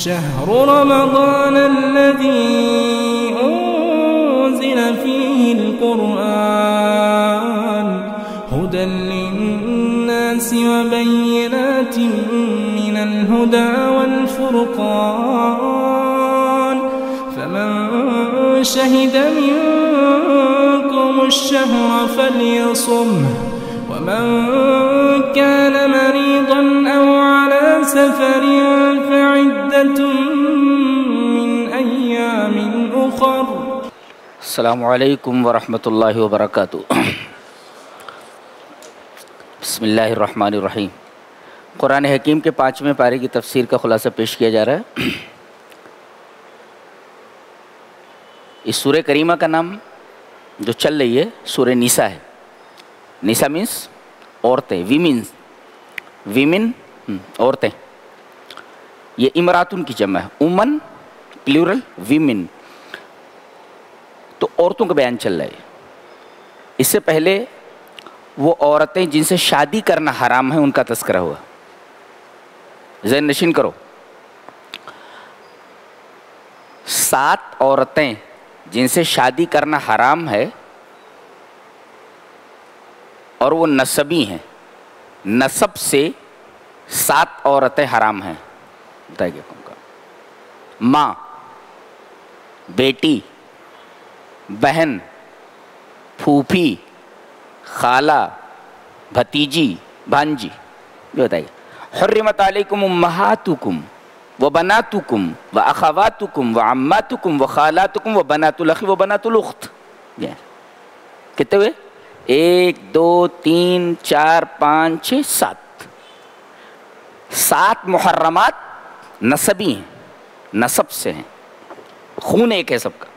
شهر رمضان الذي أنزل فيه القرآن هدى للناس وبينات من الهدى والفرقان فمن شهد منكم الشهر فليصمه ومن كان مريضا أو على سفر فعدة من أيام أخر. السلام علیکم ورحمۃ اللہ وبرکاتہ. بسم اللہ الرحمن الرحیم. قرآن حکیم کے 5ویں پارے کی تفسیر کا خلاصہ پیش کیا جا رہا ہے. اس سورہ کریمہ کا نام جو چل رہی ہے سورہ نیسا ہے. نیسا مینس عورتیں، ویمن عورتیں. یہ امراتن کی جمع ہے، امن پلیورل، ویمن. تو عورتوں کا بیان چل رہا ہے. اس سے پہلے وہ عورتیں جن سے شادی کرنا حرام ہے ان کا تذکرہ ہوا. ذہن نشین کرو، 7 عورتیں جن سے شادی کرنا حرام ہے اور وہ نسبی ہیں. نسب سے 7 عورتیں حرام ہیں. بتائیے گا کون کا؟ ماں، بیٹی، بہن، پھوپھی، خالہ، بھتیجی، بھانجی. یہ بتائیے. حرمت علیکم امہاتکم وبناتکم واخواتکم وعماتکم وخالاتکم وبنات الاخ وبنات الاخت. کتنے ہوئے؟ 1 2 3 4 5 6 7. 7 محرمات نسبی ہیں، نسب سے ہیں، خون ایک ہے سب کا.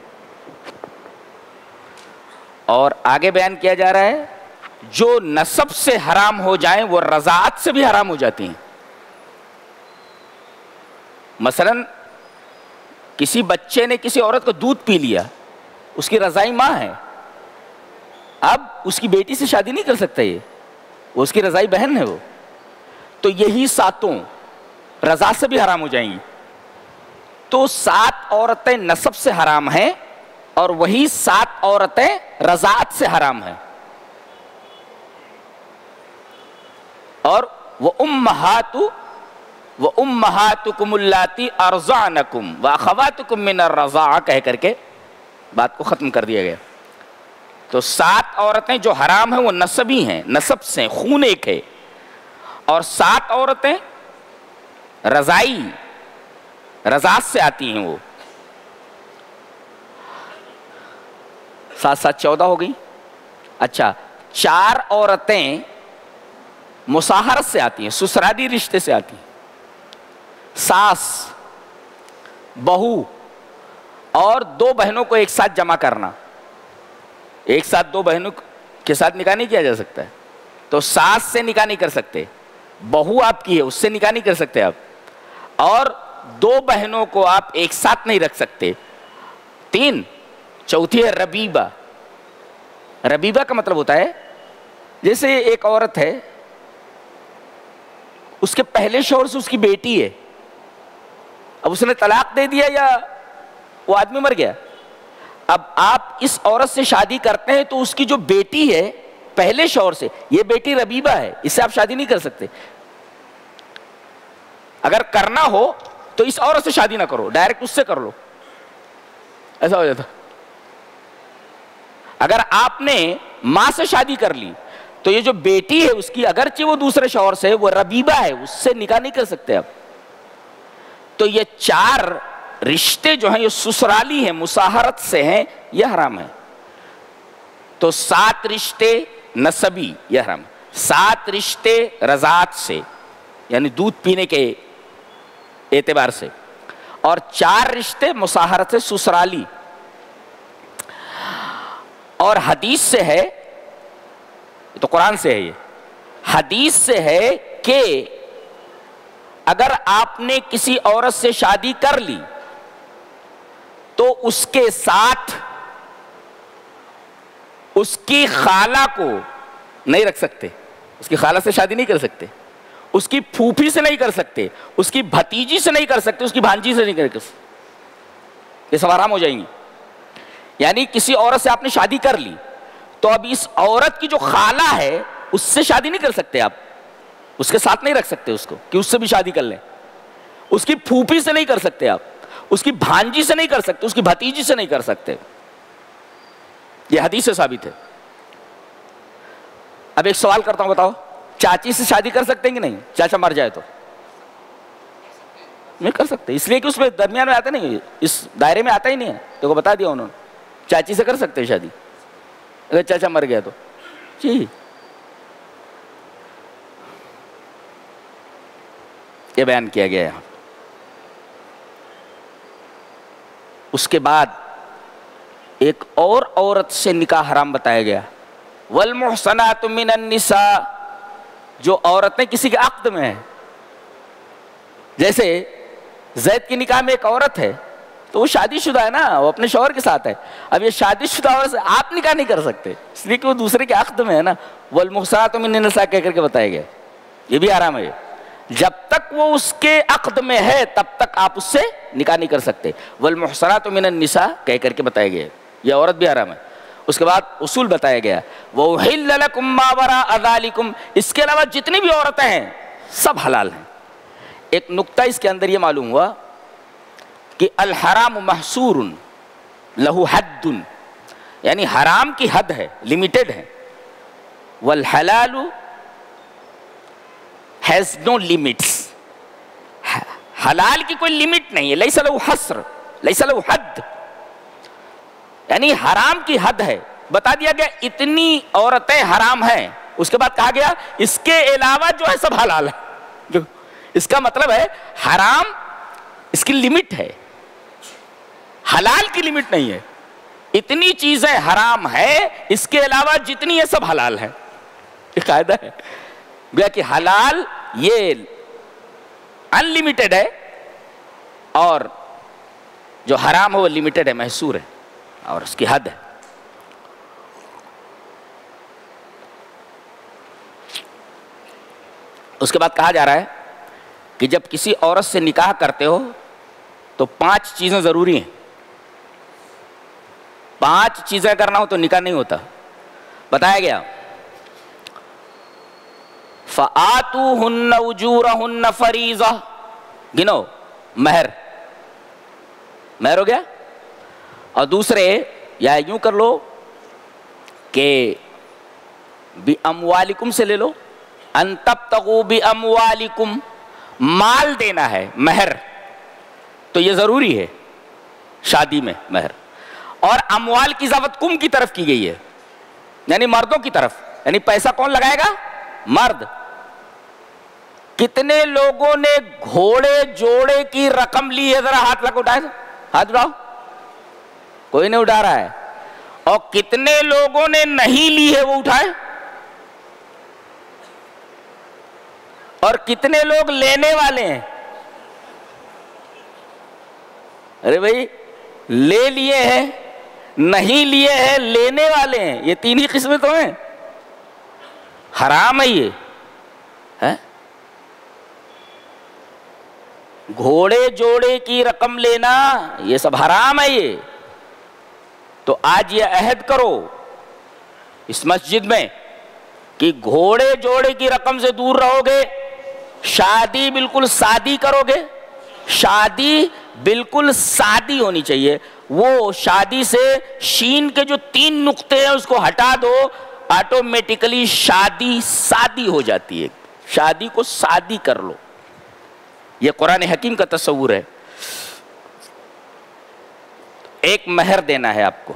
اور آگے بیان کیا جا رہا ہے جو نسب سے حرام ہو جائیں وہ رضاعت سے بھی حرام ہو جاتی ہیں. مثلا کسی بچے نے کسی عورت کو دودھ پی لیا، اس کی رضائی ماں ہے، اب اس کی بیٹی سے شادی نہیں کر سکتا، یہ وہ اس کی رضائی بہن ہے. وہ تو یہی 7 رضاعت سے بھی حرام ہو جائیں گی. تو 7 عورتیں نسب سے حرام ہیں اور وہی 7 عورتیں رضاعت سے حرام ہیں. اور وَأُمَّهَاتُكُمُ اللَّاتِي أَرْضَعْنَكُمْ وَأَخَوَاتُكُم مِّنَ الرَّضَاعَةِ کہہ کر کے بات کو ختم کر دیا گیا. تو 7 عورتیں جو حرام ہیں وہ نسبی ہیں، نسب سے، خون ایک ہے. اور 7 عورتیں رضاعت سے آتی ہیں. وہ 7 7 14 ہو گئی. اچھا، 4 عورتیں مصاہرت سے آتی ہیں، سسرالی رشتے سے آتی ہیں. ساس، بہو اور 2 بہنوں کو ایک ساتھ جمع کرنا. ایک ساتھ 2 بہنوں کے ساتھ نکاح نہیں کیا جا سکتا ہے. تو ساس سے نکاح نہیں کر سکتے، بہو آپ کی ہے اس سے نکاح نہیں کر سکتے آپ، اور 2 بہنوں کو آپ ایک ساتھ نہیں رکھ سکتے. 3. چوتھی ہے ربیبہ. ربیبہ کا مطلب ہوتا ہے جیسے ایک عورت ہے، اس کے پہلے شوہر سے اس کی بیٹی ہے، اب اس نے طلاق دے دیا یا وہ آدمی مر گیا، اب آپ اس عورت سے شادی کرتے ہیں تو اس کی جو بیٹی ہے پہلے شوہر سے، یہ بیٹی ربیبہ ہے، اس سے آپ شادی نہیں کر سکتے. اگر کرنا ہو تو اس عورت سے شادی نہ کرو، ڈائریکٹ اس سے کر لو، ایسا ہو جاتا. اگر آپ نے ماں سے شادی کر لی تو یہ جو بیٹی ہے اس کی، اگرچہ وہ دوسرے شوہر سے، وہ ربیبہ ہے، اس سے نکاح نہیں کر سکتے آپ. تو یہ 4 رشتے جو ہیں یہ سسرالی ہیں، مصاہرت سے ہیں، یہ حرام ہے. تو 7 رشتے نسبی یہ حرام، 7 رشتے رضاعت سے یعنی دودھ پینے کے اعتبار سے، اور 4 رشتے مصاہرت سے سسرالی. اور حدیث سے ہے، تو قرآن سے ہے، یہ حدیث سے ہے کہ اگر آپ نے کسی عورت سے شادی کر لی تو اس کے ساتھ اس کی خالہ کو نہیں رکھ سکتے، اس کی خالہ سے شادی نہیں کر سکتے. اس کی پھوپھی سے نہیں کر سکتے، اس کی بھتیجی سے نہیں کر سکتے، اس کی بھانجی سے نہیں کر سکتے، یہ سب حرام ہو جائیں گی۔ یعنی کسی عورت سے آپ نے شادی کر لی تو اب اس عورت کی جو خالہ ہے اس سے شادی نہیں کر سکتے آپ، اس کے ساتھ نہیں رکھ سکتے اس کو کہ اس سے بھی شادی کر لیں، اس کی پھوپھی سے نہیں کر سکتے آپ، اس کی بھانجی سے نہیں کر سکتے، اس کی بھتیجی سے نہیں کر سکتے، یہ حدیث سے ثابت ہے۔ اب ایک سوال کرتا ہوں، بتاؤ چاچی سے شادی کر سکتے ہیں کہ نہیں؟ چاچا مر جائے تو نہیں کر سکتے، اس لیے کہ اس میں درمیان میں آتا نہیں، اس دائرے میں آتا ہی نہیں ہے، تو کو بتا دیا انہوں نے۔ چاچی سے کر سکتے ہیں شادی اگر چاچا مر گیا تو؟ جی، یہ بیان کیا گیا ہے۔ اس کے بعد ایک اور عورت سے نکاح حرام بتایا گیا، والمحصنات من النساء، جو عورتیں کسی کے عقد میں ہیں، جیسے زید کی نکاح میں ایک عورت ہے تو وہ شادی شدہ ہے نا، وہ اپنے شوہر کے ساتھ ہے، اب یہ شادی شدہ عورت سے آپ نکاح نہیں کر سکتے اس لیے کہ وہ دوسرے کے عقد میں ہے نا، والمحصنات من النساء کہہ کر کے بتایا گیا، یہ بھی حرام ہے، جب تک وہ اس کے عقد میں ہے تب تک آپ اس سے نکاح نہیں کر سکتے، والمحصنات من النساء کہہ کر کے بتایا گیا، یہ عورت بھی حرام ہے۔ اس کے بعد اصول بتایا گیا، وَأُحِلَّ لَكُم مَّا وَرَاءَ ذَلِكُم، اس کے علاوہ جتنی بھی عورتیں ہیں سب حلال ہیں۔ ایک نقطہ اس کے اندر یہ معلوم ہوا کہ الحرام محصور لہو حد، یعنی حرام کی حد ہے، لمیٹڈ ہے، والحلال ہیز نو لمٹس، حلال کی کوئی لمٹ نہیں ہے، لیس لہو حصر لیس لہو حد، یعنی حرام کی حد ہے، بتا دیا گیا اتنی عورتیں حرام ہیں، اس کے بعد کہا گیا اس کے علاوہ جو ہے سب حلال ہے، اس کا مطلب ہے حرام اس کی لمٹ ہے، حلال کی لمٹ نہیں ہے، اتنی چیزیں حرام ہے، اس کے علاوہ جتنی ہے سب حلال ہے، یہ قاعدہ ہے گویا کہ حلال یہ ان لمیٹڈ ہے اور جو حرام ہے وہ لمیٹڈ ہے، محصور ہے اور اس کی حد ہے۔ اس کے بعد کہا جا رہا ہے کہ جب کسی عورت سے نکاح کرتے ہو تو 5 چیزیں ضروری ہیں، 5 چیزیں کرنا ہو تو نکاح نہیں ہوتا، بتایا گیا فَآتُوهُنَّ أُجُورَهُنَّ فَرِيضَةً، گنو مہر ہو گیا، اور دوسرے یا یوں کر لو کہ بِأَمْوَالِكُمْ سے لے لو، أَن تَبْتَغُوا بِأَمْوَالِكُمْ، مال دینا ہے، مہر تو یہ ضروری ہے شادی میں مہر، اور اموال کی اضافت کم کی طرف کی گئی ہے، یعنی مردوں کی طرف، یعنی پیسہ کون لگائے گا؟ مرد۔ کتنے لوگوں نے گھوڑے جوڑے کی رقم لی ہے؟ ذرا ہاتھ لگا اٹھائے، ہاتھ اٹھاؤ، کوئی نہیں اٹھا رہا ہے، اور کتنے لوگوں نے نہیں لی ہے وہ اٹھائے، اور کتنے لوگ لینے والے ہیں؟ ارے بھائی لے لیے ہیں، نہیں لیے ہیں، لینے والے ہیں، یہ 3 ہی قسمیں تو ہیں، حرام ہے یہ ہے؟ گھوڑے جوڑے کی رقم لینا یہ سب حرام ہے یہ، تو آج یہ عہد کرو اس مسجد میں کہ گھوڑے جوڑے کی رقم سے دور رہو گے، شادی بالکل سادی کرو گے، شادی بالکل سادی ہونی چاہیے، وہ شادی سے شین کے جو 3 نقطے ہیں اس کو ہٹا دو، آٹومیٹکلی شادی سادی ہو جاتی ہے، شادی کو سادی کر لو، یہ قرآن حکیم کا تصور ہے۔ ایک مہر دینا ہے آپ کو،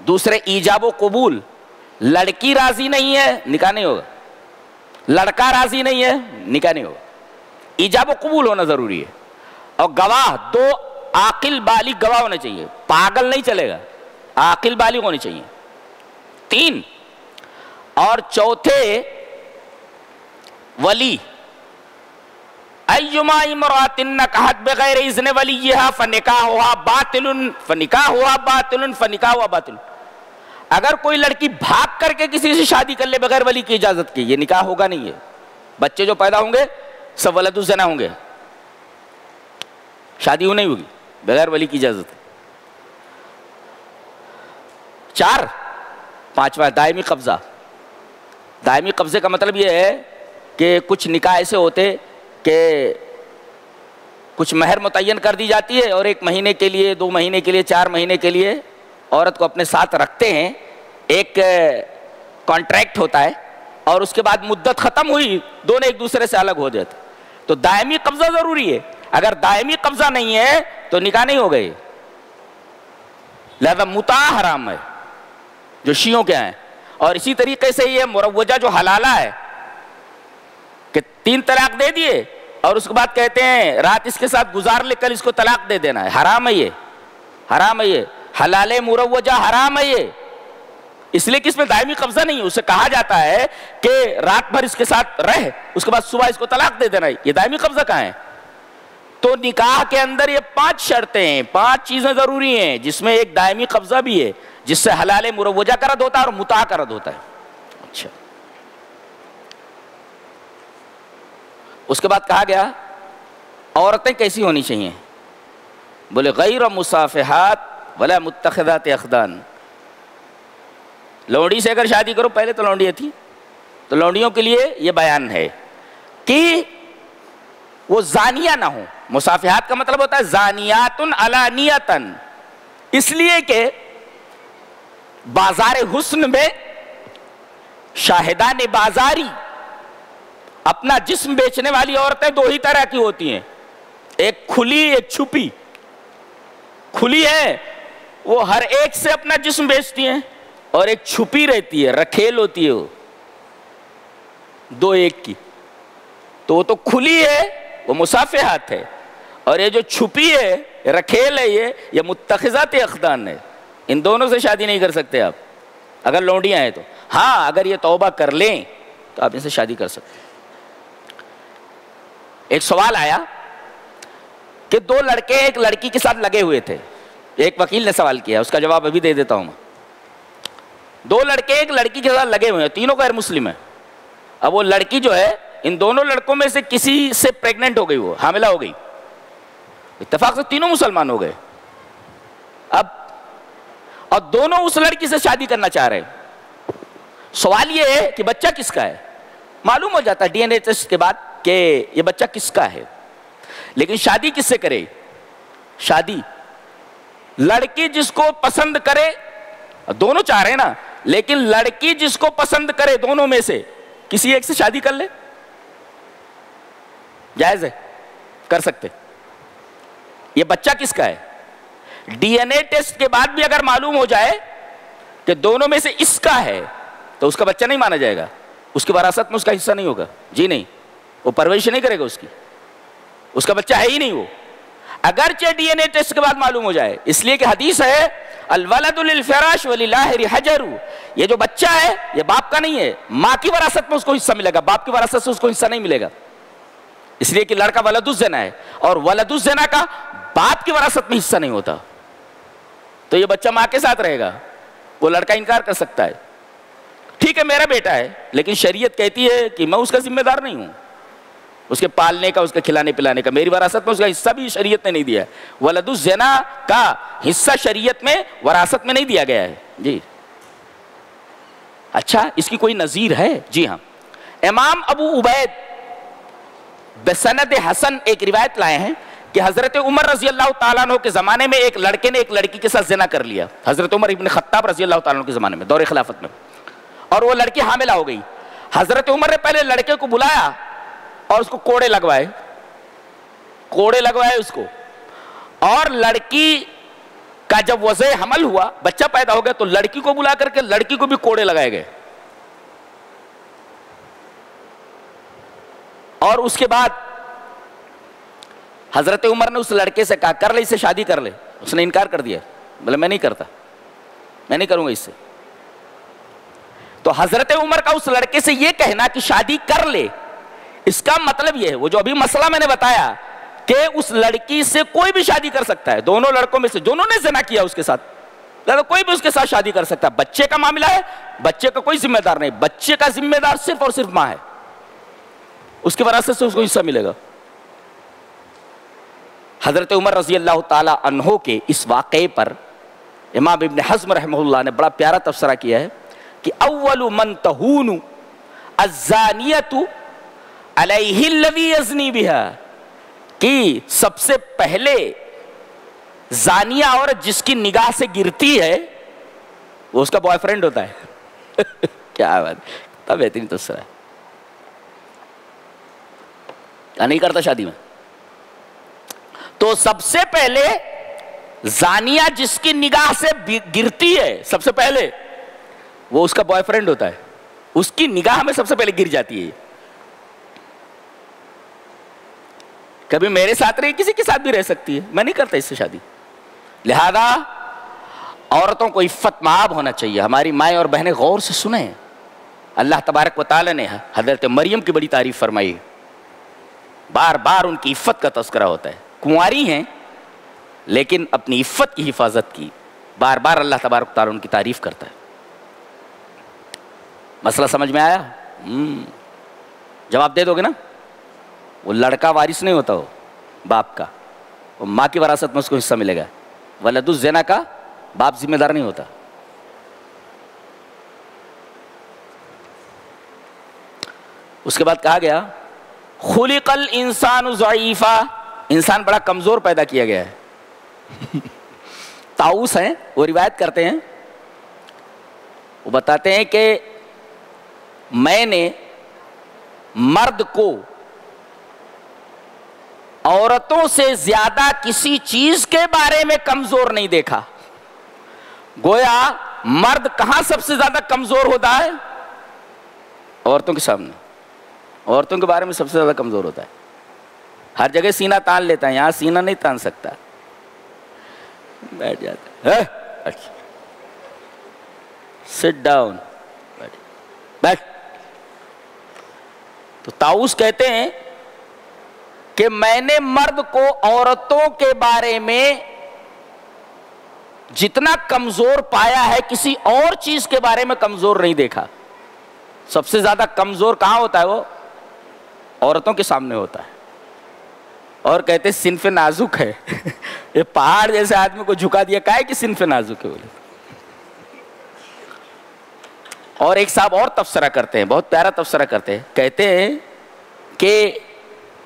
دوسرے ایجاب و قبول، لڑکی راضی نہیں ہے نکاح نہیں ہوگا، لڑکا راضی نہیں ہے نکاح نہیں ہوگا، ایجاب و قبول ہونا ضروری ہے، اور گواہ 2 عاقل بالغ گواہ ہونے چاہیے، پاگل نہیں چلے گا، عاقل بالغ ہونے چاہیے، 3 اور چوتھے ولی، ایما امرأۃ نکحت بغیر اذن ولیہا فنکاحها باطل، اگر کوئی لڑکی بھاگ کر کے کسی سے شادی کر لے بغیر ولی کی اجازت کے، یہ نکاح ہوگا نہیں ہے، بچے جو پیدا ہوں گے سب ولد الزنا ہوں گے، شادی نہیں ہوگی بغیر ولی کی اجازت۔ 4 5واں دائمی قبضہ۔ دائمی قبضے کا مطلب یہ ہے کہ کچھ نکاح ایسے ہوتے کہ کچھ مہر متعین کر دی جاتی ہے اور 1 مہینے کے لیے، 2 مہینے کے لیے، 4 مہینے کے لیے عورت کو اپنے ساتھ رکھتے ہیں، ایک کانٹریکٹ ہوتا ہے، اور اس کے بعد مدت ختم ہوئی دونوں ایک دوسرے سے الگ ہو جاتے۔ تو دائمی قبضہ ضروری ہے، اگر دائمی قبضہ نہیں ہے تو نکاح نہیں ہو گئے، لہذا متاع حرام ہے جو شیعوں کے ہیں۔ اور اسی طریقے سے یہ مروجہ جو حلالہ ہے کہ 3 طلاق دے دیے اور اس کے بعد کہتے ہیں رات اس کے ساتھ گزار لے کل اس کو طلاق دے دینا ہے، حرام ہے یہ، حرام ہے یہ، حلال مروجہ حرام ہے یہ، اس لیے کہ اس میں دائمی قبضہ نہیں ہے۔ اسے کہا جاتا ہے کہ رات بھر اس کے ساتھ رہ اس کے بعد صبح اس کو طلاق دے دینا ہے، یہ دائمی قبضہ کہاں ہے؟ تو نکاح کے اندر یہ 5 شرطیں ہیں، 5 چیزیں ضروری ہیں، جس میں ایک دائمی قبضہ بھی ہے جس سے حلال مروجہ کا رد ہوتا ہے اور متاع کا رد ہوتا ہے۔ اچھا، اس کے بعد کہا گیا عورتیں کیسی ہونی چاہیے؟ بولے غیر مصافحات ولا متخذات اخدان۔ لونڈی سے اگر شادی کرو، پہلے تو لونڈیاں تھی، تو لونڈیوں کے لیے یہ بیان ہے کہ وہ زانیہ نہ ہوں۔ مصافحات کا مطلب ہوتا ہے زانیات علانیتاً، اس لیے کہ بازار حسن میں شاہدان بازاری اپنا جسم بیچنے والی عورتیں 2 ہی طرح کی ہوتی ہیں، ایک کھلی ایک چھپی۔ کھلی ہے وہ ہر ایک سے اپنا جسم بیچتی ہیں، اور ایک چھپی رہتی ہے، رکھیل ہوتی ہے، وہ 2 ایک کی۔ تو وہ تو کھلی ہے وہ مصافحات ہے، اور یہ جو چھپی ہے رکھیل ہے یہ متخذات اخدان ہے۔ ان دونوں سے شادی نہیں کر سکتے آپ اگر لونڈیاں ہیں تو۔ ہاں اگر یہ توبہ کر لیں تو آپ ان سے شادی کر سکتے ہیں۔ ایک سوال آیا کہ 2 لڑکے ایک لڑکی کے ساتھ لگے ہوئے تھے، ایک وکیل نے سوال کیا، اس کا جواب ابھی دے دیتا ہوں میں۔ 2 لڑکے ایک لڑکی کے ساتھ لگے ہوئے ہیں، تینوں غیر مسلم ہیں۔ اب وہ لڑکی جو ہے ان دونوں لڑکوں میں سے کسی سے پریگننٹ ہو گئی، وہ حاملہ ہو گئی، اتفاق سے تینوں مسلمان ہو گئے۔ اب اور دونوں اس لڑکی سے شادی کرنا چاہ رہے ہیں۔ سوال یہ ہے کہ بچہ کس کا ہے؟ معلوم ہو جاتا ہے ڈی این اے ٹیسٹ کے بعد کہ یہ بچہ کس کا ہے، لیکن شادی کس سے کرے؟ شادی لڑکی جس کو پسند کرے، دونوں چاہ رہے ہیں نا، لیکن لڑکی جس کو پسند کرے دونوں میں سے کسی ایک سے شادی کر لے، جائز ہے، کر سکتے۔ یہ بچہ کس کا ہے؟ ڈی این اے ٹیسٹ کے بعد بھی اگر معلوم ہو جائے کہ دونوں میں سے اس کا ہے تو اس کا بچہ نہیں مانا جائے گا، اس کی وراثت میں اس کا حصہ نہیں ہوگا، جی نہیں، وہ پرورش نہیں کرے گا اس کی، اس کا بچہ ہے ہی نہیں وہ، اگرچہ ڈی این اے ٹیسٹ کے بعد معلوم ہو جائے۔ اس لیے کہ حدیث ہے الولد للفراش وللآخر حجر، یہ جو بچہ ہے یہ باپ کا نہیں ہے، ماں کی وراثت میں اس کو حصہ ملے گا، باپ کی وراثت سے اس کو حصہ نہیں ملے گا، اس لیے کہ لڑکا ولد الزنا ہے، اور ولد الزنا کا باپ کی وراثت میں حصہ نہیں ہوتا، تو یہ بچہ ماں کے ساتھ رہے گا۔ وہ لڑکا انکار کر سکتا ہے، ٹھیک ہے میرا بیٹا ہے، لیکن شریعت کہتی ہے کہ میں اس کا ذمہ دار نہیں ہوں، اس کے پالنے کا، اس کے کھلانے پلانے کا، میری وراثت میں اس کا حصہ بھی شریعت نے نہیں دیا ہے۔ ولد الزنا کا حصہ شریعت میں وراثت میں نہیں دیا گیا ہے، جی۔ اچھا، اس کی کوئی نظیر ہے؟ جی ہاں، امام ابو عبید بسند حسن ایک روایت لائے ہیں کہ حضرت عمر رضی اللہ تعالیٰ عنہ کے زمانے میں ایک لڑکے نے ایک لڑکی کے ساتھ زنا کر لیا، حضرت عمر ابن خطاب رضی اللہ تعالیٰ عنہ کے زمانے میں، دور خلافت میں، اور وہ لڑکی حاملہ ہو گئی۔ حضرت عمر نے پہلے لڑکے کو بلایا اور اس کو کوڑے لگوائے اس کو، اور لڑکی کا جب وضع حمل ہوا، بچہ پیدا ہو گیا، تو لڑکی کو بلا کر کے لڑکی کو بھی کوڑے لگائے گئے، اور اس کے بعد حضرت عمر نے اس لڑکے سے کہا کر لے، اس سے شادی کر لے، اس نے انکار کر دیا، بولے میں نہیں کرتا، میں نہیں کروں گا اس سے۔ تو حضرت عمر کا اس لڑکے سے یہ کہنا کہ شادی کر لے، اس کا مطلب یہ ہے، وہ جو ابھی مسئلہ میں نے بتایا کہ اس لڑکی سے کوئی بھی شادی کر سکتا ہے، دونوں لڑکوں میں سے دونوں نے زنا کیا اس کے ساتھ، لہذا کوئی بھی اس کے ساتھ شادی کر سکتا ہے۔ بچے کا معاملہ ہے، بچے کا کوئی ذمہ دار نہیں، بچے کا ذمہ دار صرف اور صرف ماں ہے۔ اس کی وراثت سے اس کو حصہ ملے گا. حضرت عمر رضی اللہ تعالی عنہ کے اس واقعے پر امام ابن حزم رحمہ اللہ نے بڑا پیارا تبصرہ کیا ہے کہ اول من تہون الزانیۃ علیہ الذی یزنی بہا، کہ سب سے پہلے زانیہ عورت جس کی نگاہ سے گرتی ہے وہ اس کا بوائے فرینڈ ہوتا ہے. کیا بات، تب بہترین تبصرہ ہے. کیا نہیں کرتا شادی میں؟ تو سب سے پہلے زانیہ جس کی نگاہ سے گرتی ہے سب سے پہلے وہ اس کا بوائے فرینڈ ہوتا ہے. اس کی نگاہ میں سب سے پہلے گر جاتی ہے. کبھی میرے ساتھ رہی، کسی کے ساتھ بھی رہ سکتی ہے، میں نہیں کرتا اس سے شادی. لہذا عورتوں کو عفت مآب ہونا چاہیے. ہماری مائیں اور بہنیں غور سے سنیں. اللہ تبارک و تعالی نے حضرت مریم کی بڑی تعریف فرمائی. بار بار ان کی عفت کا تذکرہ ہوتا ہے. کنواری ہیں لیکن اپنی عفت کی حفاظت کی بار بار اللہ تبارک و تعالی ان کی تعریف کرتا ہے. مسئلہ سمجھ میں آیا؟ جواب دے دو گے نا؟ وہ لڑکا وارث نہیں ہوتا، وہ باپ کا، وہ ماں کی وراثت میں اس کو حصہ ملے گا. ولد الزنا کا باپ ذمہ دار نہیں ہوتا. اس کے بعد کہا گیا خلق الانسان ضعیفا، انسان بڑا کمزور پیدا کیا گیا ہے. طاؤس ہیں، وہ روایت کرتے ہیں، وہ بتاتے ہیں کہ میں نے مرد کو عورتوں سے زیادہ کسی چیز کے بارے میں کمزور نہیں دیکھا. گویا مرد کہاں سب سے زیادہ کمزور ہوتا ہے؟ عورتوں کے سامنے. عورتوں کے بارے میں سب سے زیادہ کمزور ہوتا ہے. ہر جگہ سینہ تان لیتا ہے، یہاں سینہ نہیں تان سکتا، بیٹھ جاتا ہے. سٹ ڈاؤن، بیٹھ. تو طاؤس کہتے ہیں کہ میں نے مرد کو عورتوں کے بارے میں جتنا کمزور پایا ہے کسی اور چیز کے بارے میں کمزور نہیں دیکھا. سب سے زیادہ کمزور کہاں ہوتا ہے؟ وہ عورتوں کے سامنے ہوتا ہے. اور کہتے صنف نازک ہے. یہ پہاڑ جیسے آدمی کو جھکا دیا، کہا ہے کہ صنف نازک ہے بولے. اور ایک صاحب اور تبصرہ کرتے ہیں، بہت پیارا تبصرہ کرتے ہیں. کہتے ہیں کہ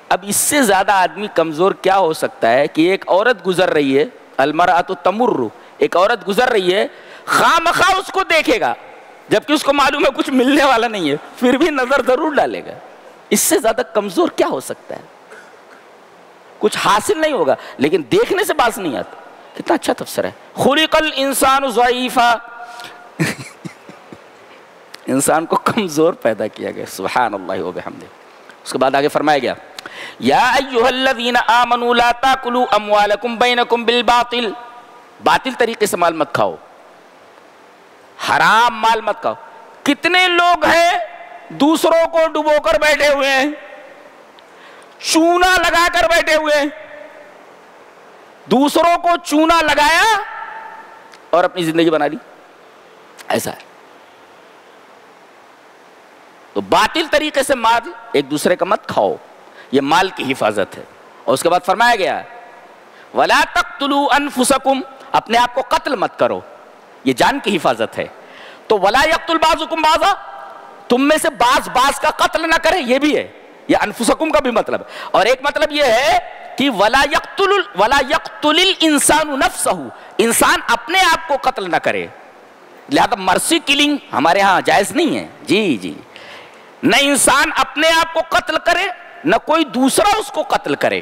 اب اس سے زیادہ آدمی کمزور کیا ہو سکتا ہے کہ ایک عورت گزر رہی ہے، المرأۃ تمر، ایک عورت گزر رہی ہے، خواہ مخواہ اس کو دیکھے گا جبکہ اس کو معلوم ہے کچھ ملنے والا نہیں ہے، پھر بھی نظر ضرور ڈالے گا. اس سے زیادہ کمزور کیا ہو سکتا ہے؟ کچھ حاصل نہیں ہوگا لیکن دیکھنے سے باز نہیں آتا. کتنا اچھا تفسیر ہے. خلق الانسان ضعیفا، انسان کو کمزور پیدا کیا گیا. سبحان اللہ و بحمدہ. اس کے بعد آگے فرمایا گیا یا ایھا الذین آمنوا لا تاکلوا اموالکم بینکم بالباطل، باطل طریقے سے مال مت کھاؤ، حرام مال مت کھاؤ. کتنے لوگ ہیں دوسروں کو ڈبو کر بیٹھے ہوئے ہیں، چونا لگا کر بیٹھے ہوئے ہیں، دوسروں کو چونا لگایا اور اپنی زندگی بنا لی. ایسا ہے. تو باطل طریقے سے مال ایک دوسرے کا مت کھاؤ، یہ مال کی حفاظت ہے. اور اس کے بعد فرمایا گیا وَلَا تَقْتُلُوا أَنفُسَكُمْ، اپنے آپ کو قتل مت کرو، یہ جان کی حفاظت ہے. تو وَلَا يَقْتُلْ بَعْضُكُمْ بَعْضًا، تم میں سے بعض کا قتل نہ کرے، یہ بھی ہے. یہ انفسکم کا بھی مطلب. اور ایک مطلب یہ ہے کہ وَلَا يَقْتُلِ الْإِنسَانُ نَفْسَهُ، انسان اپنے آپ کو قتل نہ کرے. لہذا مرسی کلنگ ہمارے ہاں جائز نہیں ہے. جی نہ انسان اپنے آپ کو قتل کرے نہ کوئی دوسرا اس کو قتل کرے.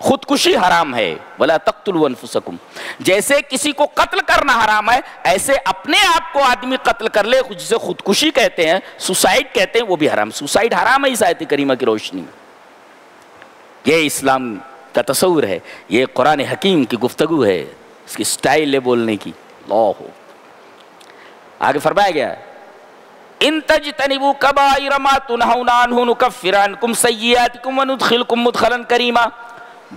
خودکشی حرام ہے. وَلَا تَقْتُلُوا أَنفُسَكُمْ، جیسے کسی کو قتل کرنا حرام ہے ایسے اپنے آپ کو آدمی قتل کر لے، جسے خودکشی کہتے ہیں، سوسائڈ کہتے ہیں، وہ بھی حرام. سوسائڈ حرام ہے اس آیت کریمہ کی روشنی میں. یہ اسلام کا تصور ہے، یہ قرآن حکیم کی گفتگو ہے، اس کی سٹائل ہے بولنے کی. اللہ ہو. آگے فرمایا گیا ان تجتنبوا کبائر ما تنہون عنہ نکفر عنکم سیئاتکم وندخلکم مدخلا کریما.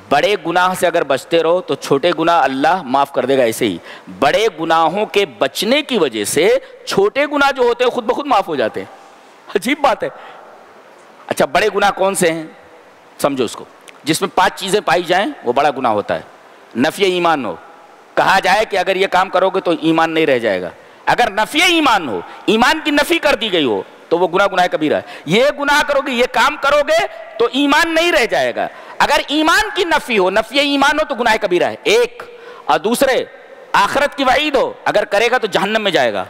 بڑے گناہ سے اگر بچتے رہو تو چھوٹے گناہ اللہ معاف کر دے گا. ایسے ہی بڑے گناہوں کے بچنے کی وجہ سے چھوٹے گناہ جو ہوتے ہیں خود بخود معاف ہو جاتے ہیں. عجیب بات ہے. اچھا بڑے گناہ کون سے ہیں سمجھو اس کو, جس میں 5 چیزیں پائی جائیں وہ بڑا گناہ ہوتا ہے. نفی ایمان ہو, کہا جائے کہ اگر یہ کام کرو گے تو ایمان نہیں رہ جائے گا. اگر نفی ایمان ہو, ایمان کی نفی کر دی گئی ہو تو وہ گناہ کبیرہ ہے. یہ گناہ کرو گے, یہ کام کرو گے تو ایمان نہیں رہ جائے گا. اگر ایمان کی نفی ہو, نفی ایمان ہو تو گناہ کبیرہ ہے ایک. اور دوسرے آخرت کی وعید ہو, اگر کرے گا تو جہنم میں جائے گا,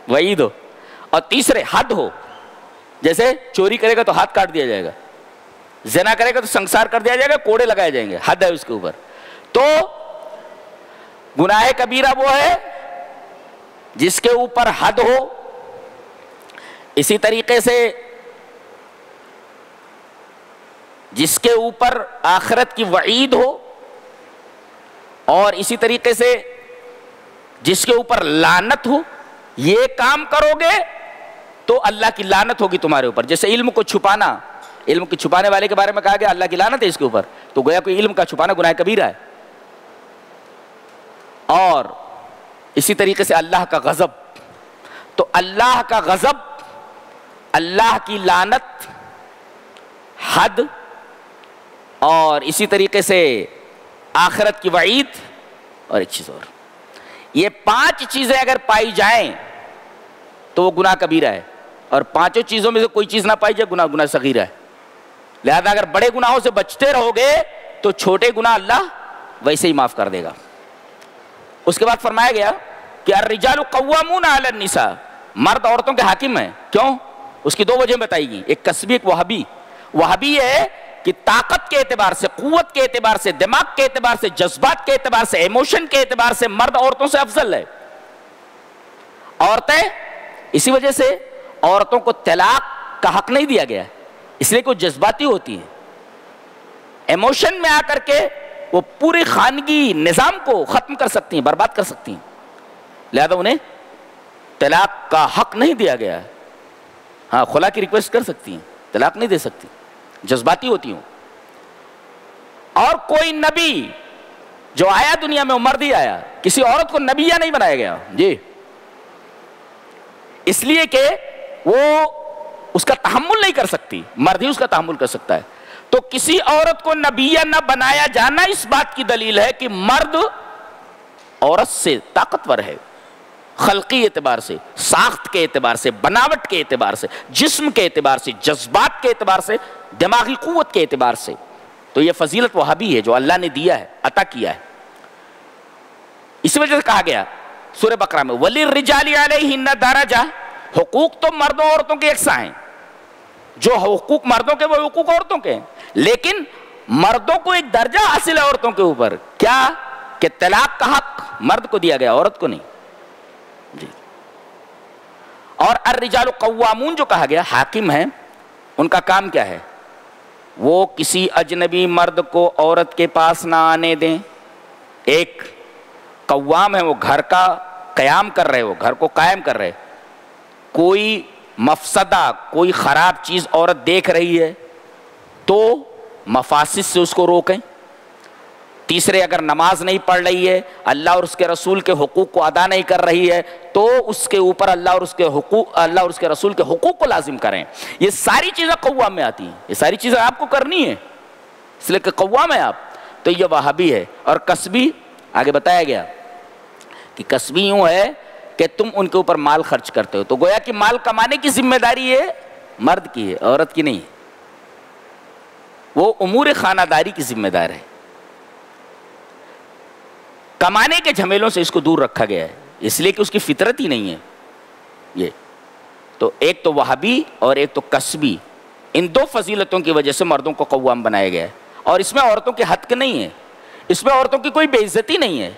وعید ہو. اور تیسرے حد ہو, جیسے چوری کرے گا تو ہاتھ کاٹ دیا جائے گا, زنا کرے گا تو سنسار کر دیا جائے گا, کوڑے لگائے جائیں گے, حد ہے اس کے اوپر. تو گناہ کبیرہ وہ ہے جس کے اوپر حد ہو. اسی طریقے سے جس کے اوپر آخرت کی وعید ہو, اور اسی طریقے سے جس کے اوپر لعنت ہو. یہ کام کرو گے تو اللہ کی لعنت ہوگی تمہارے اوپر. جیسے علم کو چھپانا, علم کے چھپانے والے کے بارے میں کہا گیا اللہ کی لعنت ہے اس کے اوپر, تو گویا کوئی علم کا چھپانا گناہ کبیرہ ہے. اور اسی طریقے سے اللہ کا غضب, تو اللہ کا غضب, اللہ کی لعنت, حد, اور اسی طریقے سے آخرت کی وعید, اور ایک چیز اور. یہ 5 چیزیں اگر پائی جائیں تو وہ گناہ کبیرہ ہے, اور 5 چیزوں میں سے کوئی چیز نہ پائی جائے گناہ صغیرہ ہے. لہذا اگر بڑے گناہوں سے بچتے رہو گے تو چھوٹے گناہ اللہ ویسے ہی معاف کر دے گا. اس کے بعد فرمایا گیا کہ الرجال قوامون علی النساء, مرد عورتوں کے حاکم ہیں. کیوں؟ اس کی 2 وجہ بتائی گئی, ایک کسبی ایک وہابی. وہابی ہے کہ طاقت کے اعتبار سے, قوت کے اعتبار سے, دماغ کے اعتبار سے, جذبات کے اعتبار سے, ایموشن کے اعتبار سے مرد عورتوں سے افضل ہے. عورتیں اسی وجہ سے عورتوں کو طلاق کا حق نہیں دیا گیا ہے, اس لیے کہ وہ جذباتی ہوتی ہیں, ایموشن میں آ کر کے وہ پوری خانگی نظام کو ختم کر سکتی ہیں, برباد کر سکتی ہیں. لہذا انہیں طلاق کا حق نہیں دیا گیا ہے. ہاں خلا کی ریکویسٹ کر سکتی ہیں, طلاق نہیں دے سکتی, جذباتی ہوتی ہوں. اور کوئی نبی جو آیا دنیا میں وہ مرد ہی آیا, کسی عورت کو نبیہ نہیں بنایا گیا جی, اس لیے کہ وہ اس کا تحمل نہیں کر سکتی, مرد ہی اس کا تحمل کر سکتا ہے. تو کسی عورت کو نبیہ نہ بنایا جانا اس بات کی دلیل ہے کہ مرد عورت سے طاقتور ہے, خلقی اعتبار سے, ساخت کے اعتبار سے, بناوٹ کے اعتبار سے, جسم کے اعتبار سے, جذبات کے اعتبار سے, دماغی قوت کے اعتبار سے. تو یہ فضیلت وہابی ہے جو اللہ نے دیا ہے, عطا کیا ہے. اسی وجہ سے کہا گیا سورہ بقرہ میں وَلِلرِّجَالِ عَلَيْهِنَّ دَرَجَةٌ, حقوق تو مردوں عورتوں کے یکساں ہیں. جو حقوق مردوں کے وہ حقوق عورتوں کے ہیں, لیکن مردوں کو ایک درجہ حاصل ہے عورتوں کے اوپر. کیا؟ کہ طلاق کا حق مرد کو دیا گیا, عورت کو نہیں جی. اور الرجال قوامون جو کہا گیا, حاکم ہیں, ان کا کام کیا ہے؟ وہ کسی اجنبی مرد کو عورت کے پاس نہ آنے دیں. ایک قوام ہے, وہ گھر کا قیام کر رہے, وہ گھر کو قائم کر رہے. کوئی مفسدہ, کوئی خراب چیز عورت دیکھ رہی ہے تو مفاسد سے اس کو روکیں. تیسرے, اگر نماز نہیں پڑھ رہی ہے, اللہ اور اس کے رسول کے حقوق کو ادا نہیں کر رہی ہے, تو اس کے اوپر اللہ اور اس کے رسول کے حقوق کو لازم کریں. یہ ساری چیزیں قوام میں آتی ہیں, یہ ساری چیزیں آپ کو کرنی ہے, اس لیے کہ قوام ہے آپ. تو یہ وہابی ہے. اور کسبی آگے بتایا گیا کہ کسبی یوں ہے کہ تم ان کے اوپر مال خرچ کرتے ہو, تو گویا کہ مال کمانے کی ذمہ داری ہے مرد کی ہے, عورت کی نہیں. وہ امور خانہ داری کی ذمہ دار ہے. کمانے کے جھمیلوں سے اس کو دور رکھا گیا ہے, اس لیے کہ اس کی فطرت ہی نہیں ہے یہ. تو ایک تو وہابی اور ایک تو کسبی, ان 2 فضیلتوں کی وجہ سے مردوں کو قوام بنایا گیا ہے. اور اس میں عورتوں کے حق نہیں ہے, اس میں عورتوں کی کوئی بے عزتی نہیں ہے.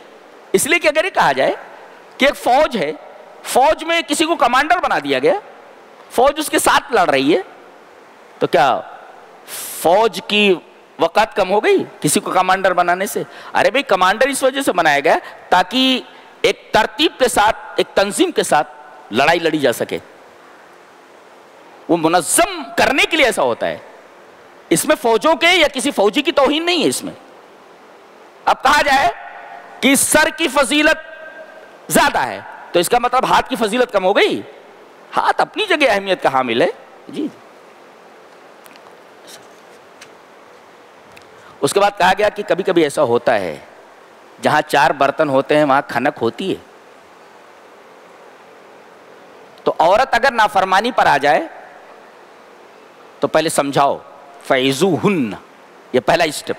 اس لیے کہ اگر یہ کہا جائے کہ ایک فوج ہے, فوج میں کسی کو کمانڈر بنا دیا گیا, فوج اس کے ساتھ لڑ رہی ہے, تو کیا فوج کی وقت کم ہو گئی کسی کو کمانڈر بنانے سے؟ ارے بھئی کمانڈر اس وجہ سے بنایا گیا تاکہ ایک ترتیب کے ساتھ, ایک تنظیم کے ساتھ لڑائی لڑی جا سکے. وہ منظم کرنے کے لیے ایسا ہوتا ہے. اس میں فوجوں کے یا کسی فوجی کی توہین نہیں ہے اس میں. اب کہا جائے کہ سر کی فضیلت زیادہ ہے تو اس کا مطلب ہاتھ کی فضیلت کم ہو گئی؟ ہاتھ اپنی جگہ اہمیت کا حامل ہے جی. اس کے بعد کہا گیا کہ کبھی کبھی ایسا ہوتا ہے جہاں 4 برتن ہوتے ہیں وہاں کھنک ہوتی ہے. تو عورت اگر نافرمانی پر آ جائے تو پہلے سمجھاؤ, فَعِظُوهُنَّ, یہ پہلا اسٹیپ.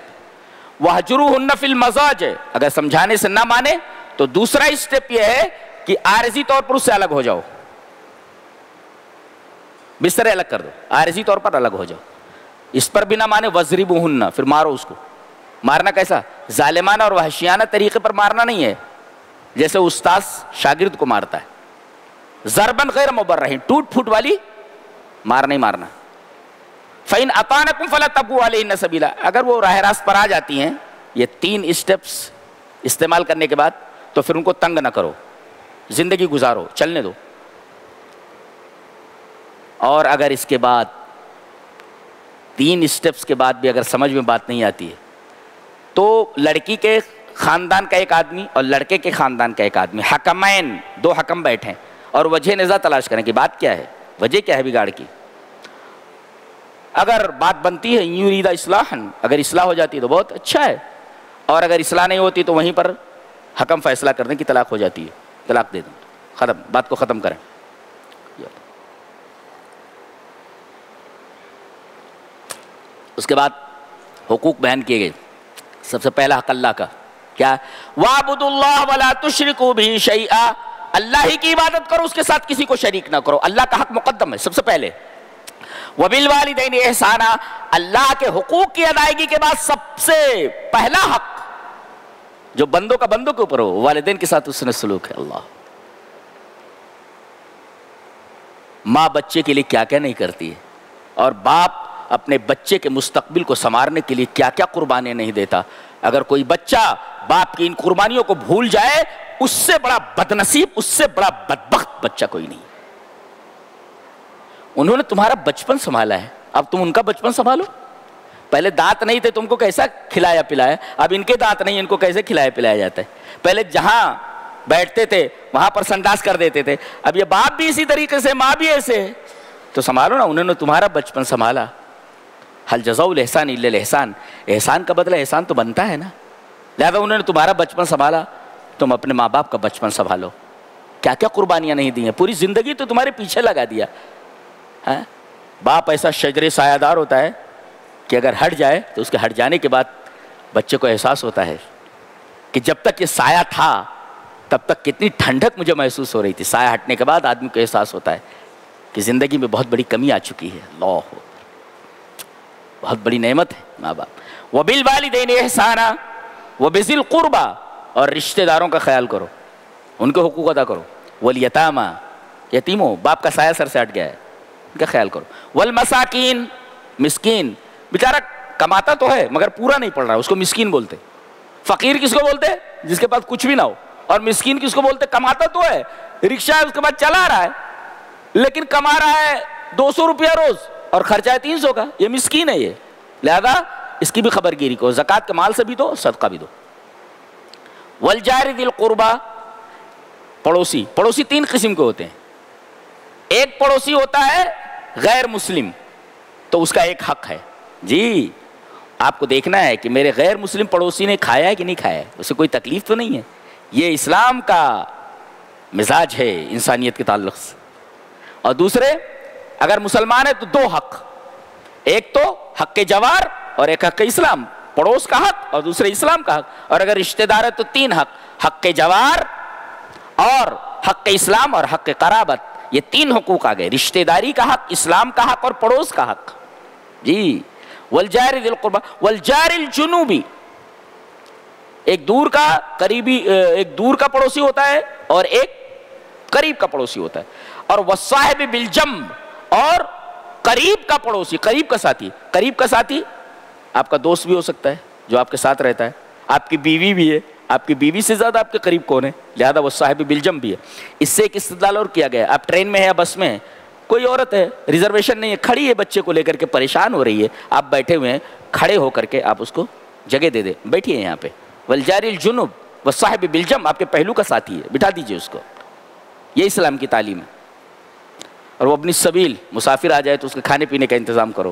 وَاهْجُرُوهُنَّ فِي الْمَضَاجِعِ, اگر سمجھانے سے نہ مانے تو دوسرا اسٹیپ یہ ہے کہ عارضی طور پر اس سے الگ ہو جاؤ, بسترے الگ کر دو, عارضی طور پر الگ ہو جاؤ. اس پر بھی نہ مانے وَاضْرِبُوهُنَّ, پھر مارو اس کو. مارنا کیسا؟ ظالمانہ اور وحشیانہ طریقے پر مارنا نہیں ہے جیسے استاذ شاگرد کو مارتا ہے. ضرباً غیر مبرح, ٹوٹ پھوٹ والی مار نہیں مارنا. فَإِنْ أَطَاعْنَكُمْ فَلَا تَبْغُوا عَلَيْهِنَّ سَبِيلًا, اگر وہ راہ راست پر آ جاتی ہیں یہ 3 اسٹیپس استعمال کرنے کے بعد تو پھر ان کو تنگ نہ کرو, زندگی گزارو, چلنے دو. اور اگر اس کے بعد 3 اسٹیپس کے بعد بھی اگر سمجھ میں بات نہیں آتی ہے تو لڑکی کے خاندان کا ایک آدمی اور لڑکے کے خاندان کا ایک آدمی, حکمین, 2 حکم بیٹھیں اور وجہ نزاع تلاش کریں کہ بات کیا ہے, وجہ کیا ہے بگاڑ کی. اگر بات بنتی ہے یرید اصلاحا, اگر اصلاح ہو جاتی ہے تو بہت اچھا ہے, اور اگر اصلاح نہیں ہوتی تو وہیں پر حکم فیصلہ کر دیں کہ طلاق ہو جاتی ہے, طلاق دے دیں, ختم, بات کو ختم کریں. اس کے بعد حقوق بیان کیے گئے. سب سے پہلا حق اللہ کا کیا؟ وَاعْبُدُوا اللَّهَ وَلَا تُشْرِكُوا بِهِ شَيْئًا, اللہ ہی کی عبادت کرو, اس کے ساتھ کسی کو شریک نہ کرو. اللہ کا حق مقدم ہے سب سے پہلے. وَبِالْوَالِدَيْنِ إِحْسَانًا, اللہ کے حقوق کی ادائیگی کے بعد سب سے پہلا حق جو بندوں کا بندوں کے اوپر ہو, والدین کے ساتھ حسن سلوک ہے. اللہ, ماں بچے کے لیے کیا کیا نہیں کرتی ہے, اور باپ اپنے بچے کے مستقبل کو سنوارنے کے لیے کیا کیا قربانیاں نہیں دیتا. اگر کوئی بچہ باپ کی ان قربانیوں کو بھول جائے, اس سے بڑا بدنصیب, اس سے بڑا بدبخت بچہ کوئی نہیں. انہوں نے تمہارا بچپن سنبھالا ہے, اب تم ان کا بچپن سنبھالو. پہلے دانت نہیں تھے, تم کو کیسا کھلایا پلایا, اب ان کے دانت نہیں, ان کو کیسے کھلایا پلایا جاتا ہے. پہلے جہاں بیٹھتے تھے وہاں پر سنڈاس کر دیتے تھے, اب یہ باپ بھی اسی طریقے سے, ماں بھی ایسے, تو سنبھالو نا. انہوں نے تمہارا بچپن سنبھالا. حل جزاء الاحسان الا الاحسان, احسان کا بدلہ احسان تو بنتا ہے نا. لہذا انہوں نے تمہارا بچپن سنبھالا, تم اپنے ماں باپ کا بچپن سنبھالو. کیا کیا قربانیاں نہیں دی ہیں, پوری زندگی تو تمہارے پیچھے لگا دیا. باپ ایسا شجر سایہ دار ہوتا ہے کہ اگر ہٹ جائے تو اس کے ہٹ جانے کے بعد بچے کو احساس ہوتا ہے کہ جب تک یہ سایہ تھا تب تک کتنی ٹھنڈک مجھے محسوس ہو رہی تھی. سایہ ہٹنے کے بعد آدمی کو احساس ہوتا ہے کہ زندگی میں بہت بڑی کمی آ چکی ہے. اللہ, بہت بڑی نعمت ہے ماں باپ. وَبِالْوَالِدَيْنِ إِحْسَانًا وَبِذِي الْقُرْبَى, اور رشتہ داروں کا خیال کرو, ان کے حقوق ادا کرو. وَالْيَتَامَى, یتیموں, باپ کا سایہ سر سے ہٹ گیا ہے, ان کا خیال کرو. وَالْمَسَاكِينَ, مسکین, بیچارہ کماتا تو ہے مگر پورا نہیں پڑ رہا, اس کو مسکین بولتے. فقیر کس کو بولتے؟ جس کے پاس کچھ بھی نہ ہو. اور مسکین کس کو بولتے؟ کماتا تو ہے, رکشہ ہے اس کے بعد چلا رہا ہے لیکن کما رہا ہے 200 روپیہ روز اور خرچہ ہے 300 کا, یہ مسکین ہے. یہ لہذا اس کی بھی خبر گیری کو, زکوٰۃ کے مال سے بھی دو, صدقہ بھی دو. وَالْجَارِ ذِي الْقُرْبَى, پڑوسی. پڑوسی 3 قسم کے ہوتے ہیں. ایک پڑوسی ہوتا ہے غیر مسلم, تو اس کا ایک حق ہے. جی, آپ کو دیکھنا ہے کہ میرے غیر مسلم پڑوسی نے کھایا ہے کہ نہیں کھایا ہے, اسے کوئی تکلیف تو نہیں ہے. یہ اسلام کا مزاج ہے انسانیت کے تعلق سے. اور دوسرے, اگر مسلمان ہے تو 2 حق, ایک تو حق جوار اور ایک حق اسلام, پڑوس کا حق اور دوسرے اسلام کا حق. اور اگر رشتہ دار ہے تو 3 حق, حق جوار اور حق اسلام اور حق قرابت. یہ 3 حقوق آ گئے, رشتہ داری کا حق, اسلام کا حق اور پڑوس کا حق. جی, والجار ذی القربى والجار الجنوبی, ایک دور کا قریبی, ایک دور کا پڑوسی ہوتا ہے اور ایک قریب کا پڑوسی ہوتا ہے. اور والصاحب بالجنب, اور قریب کا پڑوسی, قریب کا ساتھی. قریب کا ساتھی آپ کا دوست بھی ہو سکتا ہے جو آپ کے ساتھ رہتا ہے, آپ کی بیوی بھی ہے, آپ کی بیوی سے زیادہ آپ کے قریب کون ہے, لہذا وہ صاحب بالجنب بھی ہے. اس سے ایک استدلال اور کیا گیا, آپ ٹرین میں ہے یا بس میں, کوئی عورت ہے, ریزرویشن نہیں ہے, کھڑی ہے بچے کو لے کر کے, پریشان ہو رہی ہے, آپ بیٹھے ہوئے ہیں, کھڑے ہو کر کے آپ اس کو جگہ دے دیں, بیٹھیے یہاں پہ. والجار الجنوب والصاحب بالجنب, آپ کے پہلو کا ساتھی ہے, بٹھا دیجئے اس کو. یہ اسلام کی تعلیم ہے. اور وہ اپنی سبیل, مسافر آ جائے تو اس کے کھانے پینے کا انتظام کرو.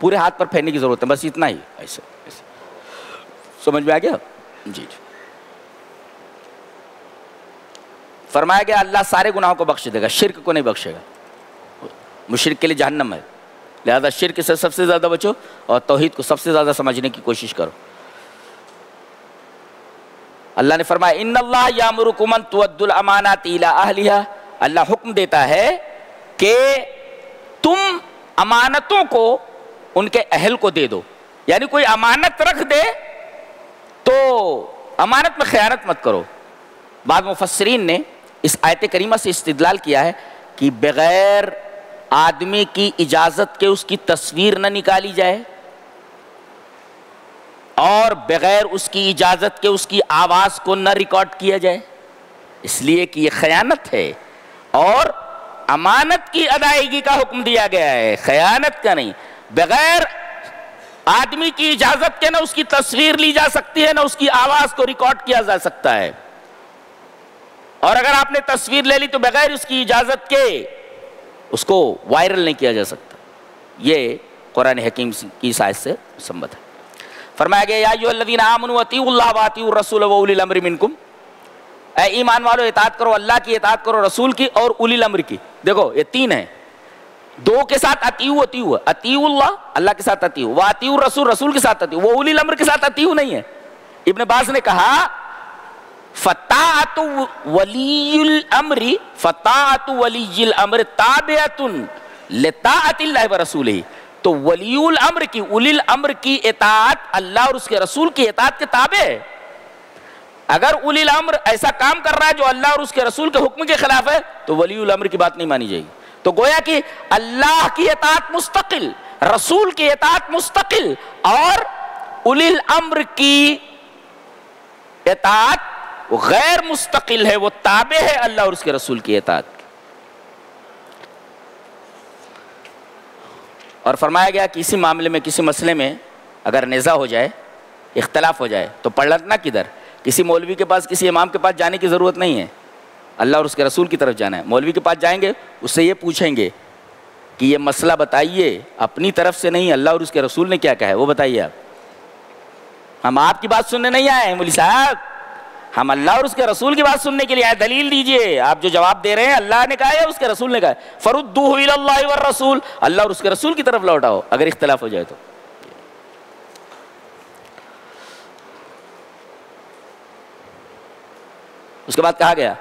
پورے ہاتھ پر پھیرنے کی ضرورت ہے، بس اتنا ہی، ایسے ایسے. سمجھ میں آ گیا؟ جی. فرمایا گیا اللہ سارے گناہوں کو بخش دے گا، شرک کو نہیں بخشے گا. مشرک کے لیے جہنم ہے، لہذا شرک سے سب سے زیادہ بچو اور توحید کو سب سے زیادہ سمجھنے کی کوشش کرو. اللہ نے فرمایا ان اللہ یامرکم ان تؤدوا الامانات الی اہلھا، اللہ حکم دیتا ہے کہ تم امانتوں کو ان کے اہل کو دے دو. یعنی کوئی امانت رکھ دے تو امانت میں خیانت مت کرو. بعض مفسرین نے اس آیت کریمہ سے استدلال کیا ہے کہ بغیر آدمی کی اجازت کے اس کی تصویر نہ نکالی جائے اور بغیر اس کی اجازت کے اس کی آواز کو نہ ریکارڈ کیا جائے، اس لیے کہ یہ خیانت ہے اور امانت کی ادائیگی کا حکم دیا گیا ہے، خیانت کا نہیں. بغیر آدمی کی اجازت کے نہ اس کی تصویر لی جا سکتی ہے نہ اس کی آواز کو ریکارڈ کیا جا سکتا ہے، اور اگر آپ نے تصویر لے لی تو بغیر اس کی اجازت کے اس کو وائرل نہیں کیا جا سکتا. یہ قرآن حکیم کی آیت سے ثابت ہے. فرمایا گیا یا ایھا الذین آمنوا اطیعوا اللہ واطیعوا الرسول واولی الامر منکم، اے ایمان والو اطاعت کرو، اللہ کی اطاعت کرو، رسول کی اور اولی الامر کی. دیکھو یہ تین ہیں، دو کے ساتھ اطیعوا اللہ، اللہ کے ساتھ اطیعوا، واطیعوا الرسول، رسول کے ساتھ اطیعوا، واولی الامر کے ساتھ اطیعوا نہیں ہے. ابن باز نے کہا فطاعت ولی الامر، فطاعت ولی الامر تابعۃ لطاعت اللہ ورسولہ. تو ولی الامر کی، اولی الامر کی اطاعت اللہ اور اس کے رسول کی اطاعت کے تابع ہے. اگر اولی الامر ایسا کام کر رہا ہے جو اللہ اور اس کے رسول کے حکم کے خلاف ہے تو ولی الامر کی بات نہیں مانی جائے گی. تو گویا کہ اللہ کی اطاعت مستقل، رسول کی اطاعت مستقل، اور اولی الامر کی اطاعت وہ غیر مستقل ہے، وہ تابع ہے اللہ اور اس کے رسول کی اطاعت. اور فرمایا گیا کہ اسی معاملے میں، کسی مسئلے میں اگر نزاع ہو جائے، اختلاف ہو جائے تو پلٹنا کدھر؟ کسی مولوی کے پاس، کسی امام کے پاس جانے کی ضرورت نہیں ہے، اللہ اور اس کے رسول کی طرف جانا ہے. مولوی کے پاس جائیں گے، اس سے یہ پوچھیں گے کہ یہ مسئلہ بتائیے، اپنی طرف سے نہیں، اللہ اور اس کے رسول نے کیا کہا ہے وہ بتائیے. ہم آپ کی بات سننے نہیں آئے ہیں مولوی صاحب، ہم اللہ اور اس کے رسول کی بات سننے کے لیے آئے. دلیل دیجئے، آپ جو جواب دے رہے ہیں اللہ نے کہا ہے اس کے رسول نے کہا ہے. فردوہ الی اللہ والرسول، اللہ اور اس کے رسول کی طرف لوٹاؤ اگر اختلاف ہو جائے تو. اس کے بعد کہا گیا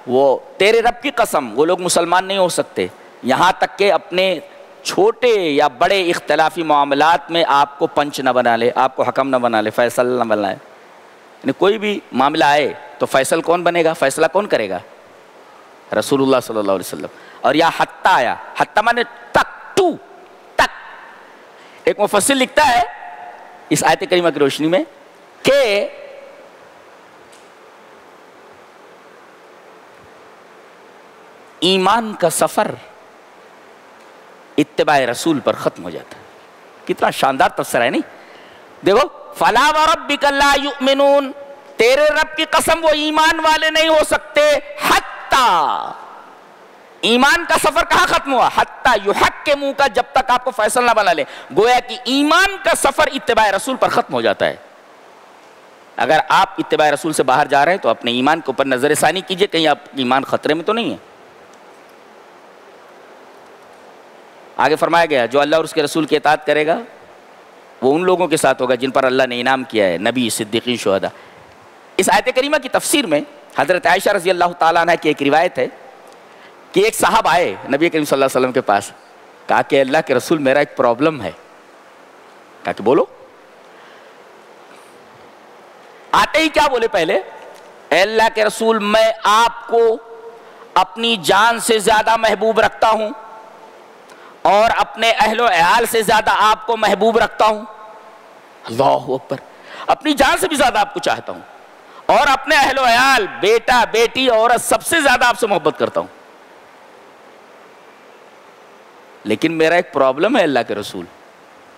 وہ تیرے رب کی قسم، وہ لوگ مسلمان نہیں ہو سکتے یہاں تک کہ اپنے چھوٹے یا بڑے اختلافی معاملات میں آپ کو پنچ نہ بنا لے، آپ کو حکم نہ بنا لے، فیصل نہ بنائے. یعنی کوئی بھی معاملہ آئے تو فیصل کون بنے گا، فیصلہ کون کرے گا؟ رسول اللہ صلی اللہ علیہ وسلم. اور یا حتی آیا، حتی مانے تک، تو تک. ایک مفسر لکھتا ہے اس آیت کریمہ کی روشنی میں کہ ایمان کا سفر اتباع رسول پر ختم ہو جاتا ہے. کتنا شاندار تفسیر ہے نہیں؟ دیکھو فَلَا وَرَبِّكَ لَا يُؤْمِنُونَ، تیرے رب کی قسم وہ ایمان والے نہیں ہو سکتے حتیٰ. ایمان کا سفر کہاں ختم ہوا؟ حتیٰ یحکموک، کا جب تک آپ کو فیصل نہ بنا لے. گویا کہ ایمان کا سفر اتباع رسول پر ختم ہو جاتا ہے. اگر آپ اتباع رسول سے باہر جا رہے ہیں تو اپنے ایمان کے اوپر نظر ثانی کیجئے، کہیں آپ ایمان خطرے میں تو نہیں ہے. آگے فرمایا گیا جو اللہ اور اس کے رسول کی اطاعت کرے گا وہ ان لوگوں کے ساتھ ہوگا جن پر اللہ نے انعام کیا ہے، نبی، صدیقین، شہداء. اس آیت کریمہ کی تفسیر میں حضرت عائشہ رضی اللہ تعالیٰ عنہ کی ایک روایت ہے کہ ایک صاحب آئے نبی کریم صلی اللہ علیہ وسلم کے پاس، کہا کہ اللہ کے رسول میرا ایک پرابلم ہے. کہا کہ بولو. آتے ہی کیا بولے پہلے؟ اے اللہ کے رسول میں آپ کو اپنی جان سے زیادہ محبوب رکھتا ہوں اور اپنے اہل و عیال سے زیادہ آپ کو محبوب رکھتا ہوں. اللہ اکبر. اپنی جان سے بھی زیادہ آپ کو چاہتا ہوں اور اپنے اہل و عیال، بیٹا، بیٹی، عورت، سب سے زیادہ آپ سے محبت کرتا ہوں. لیکن میرا ایک پرابلم ہے اللہ کے رسول.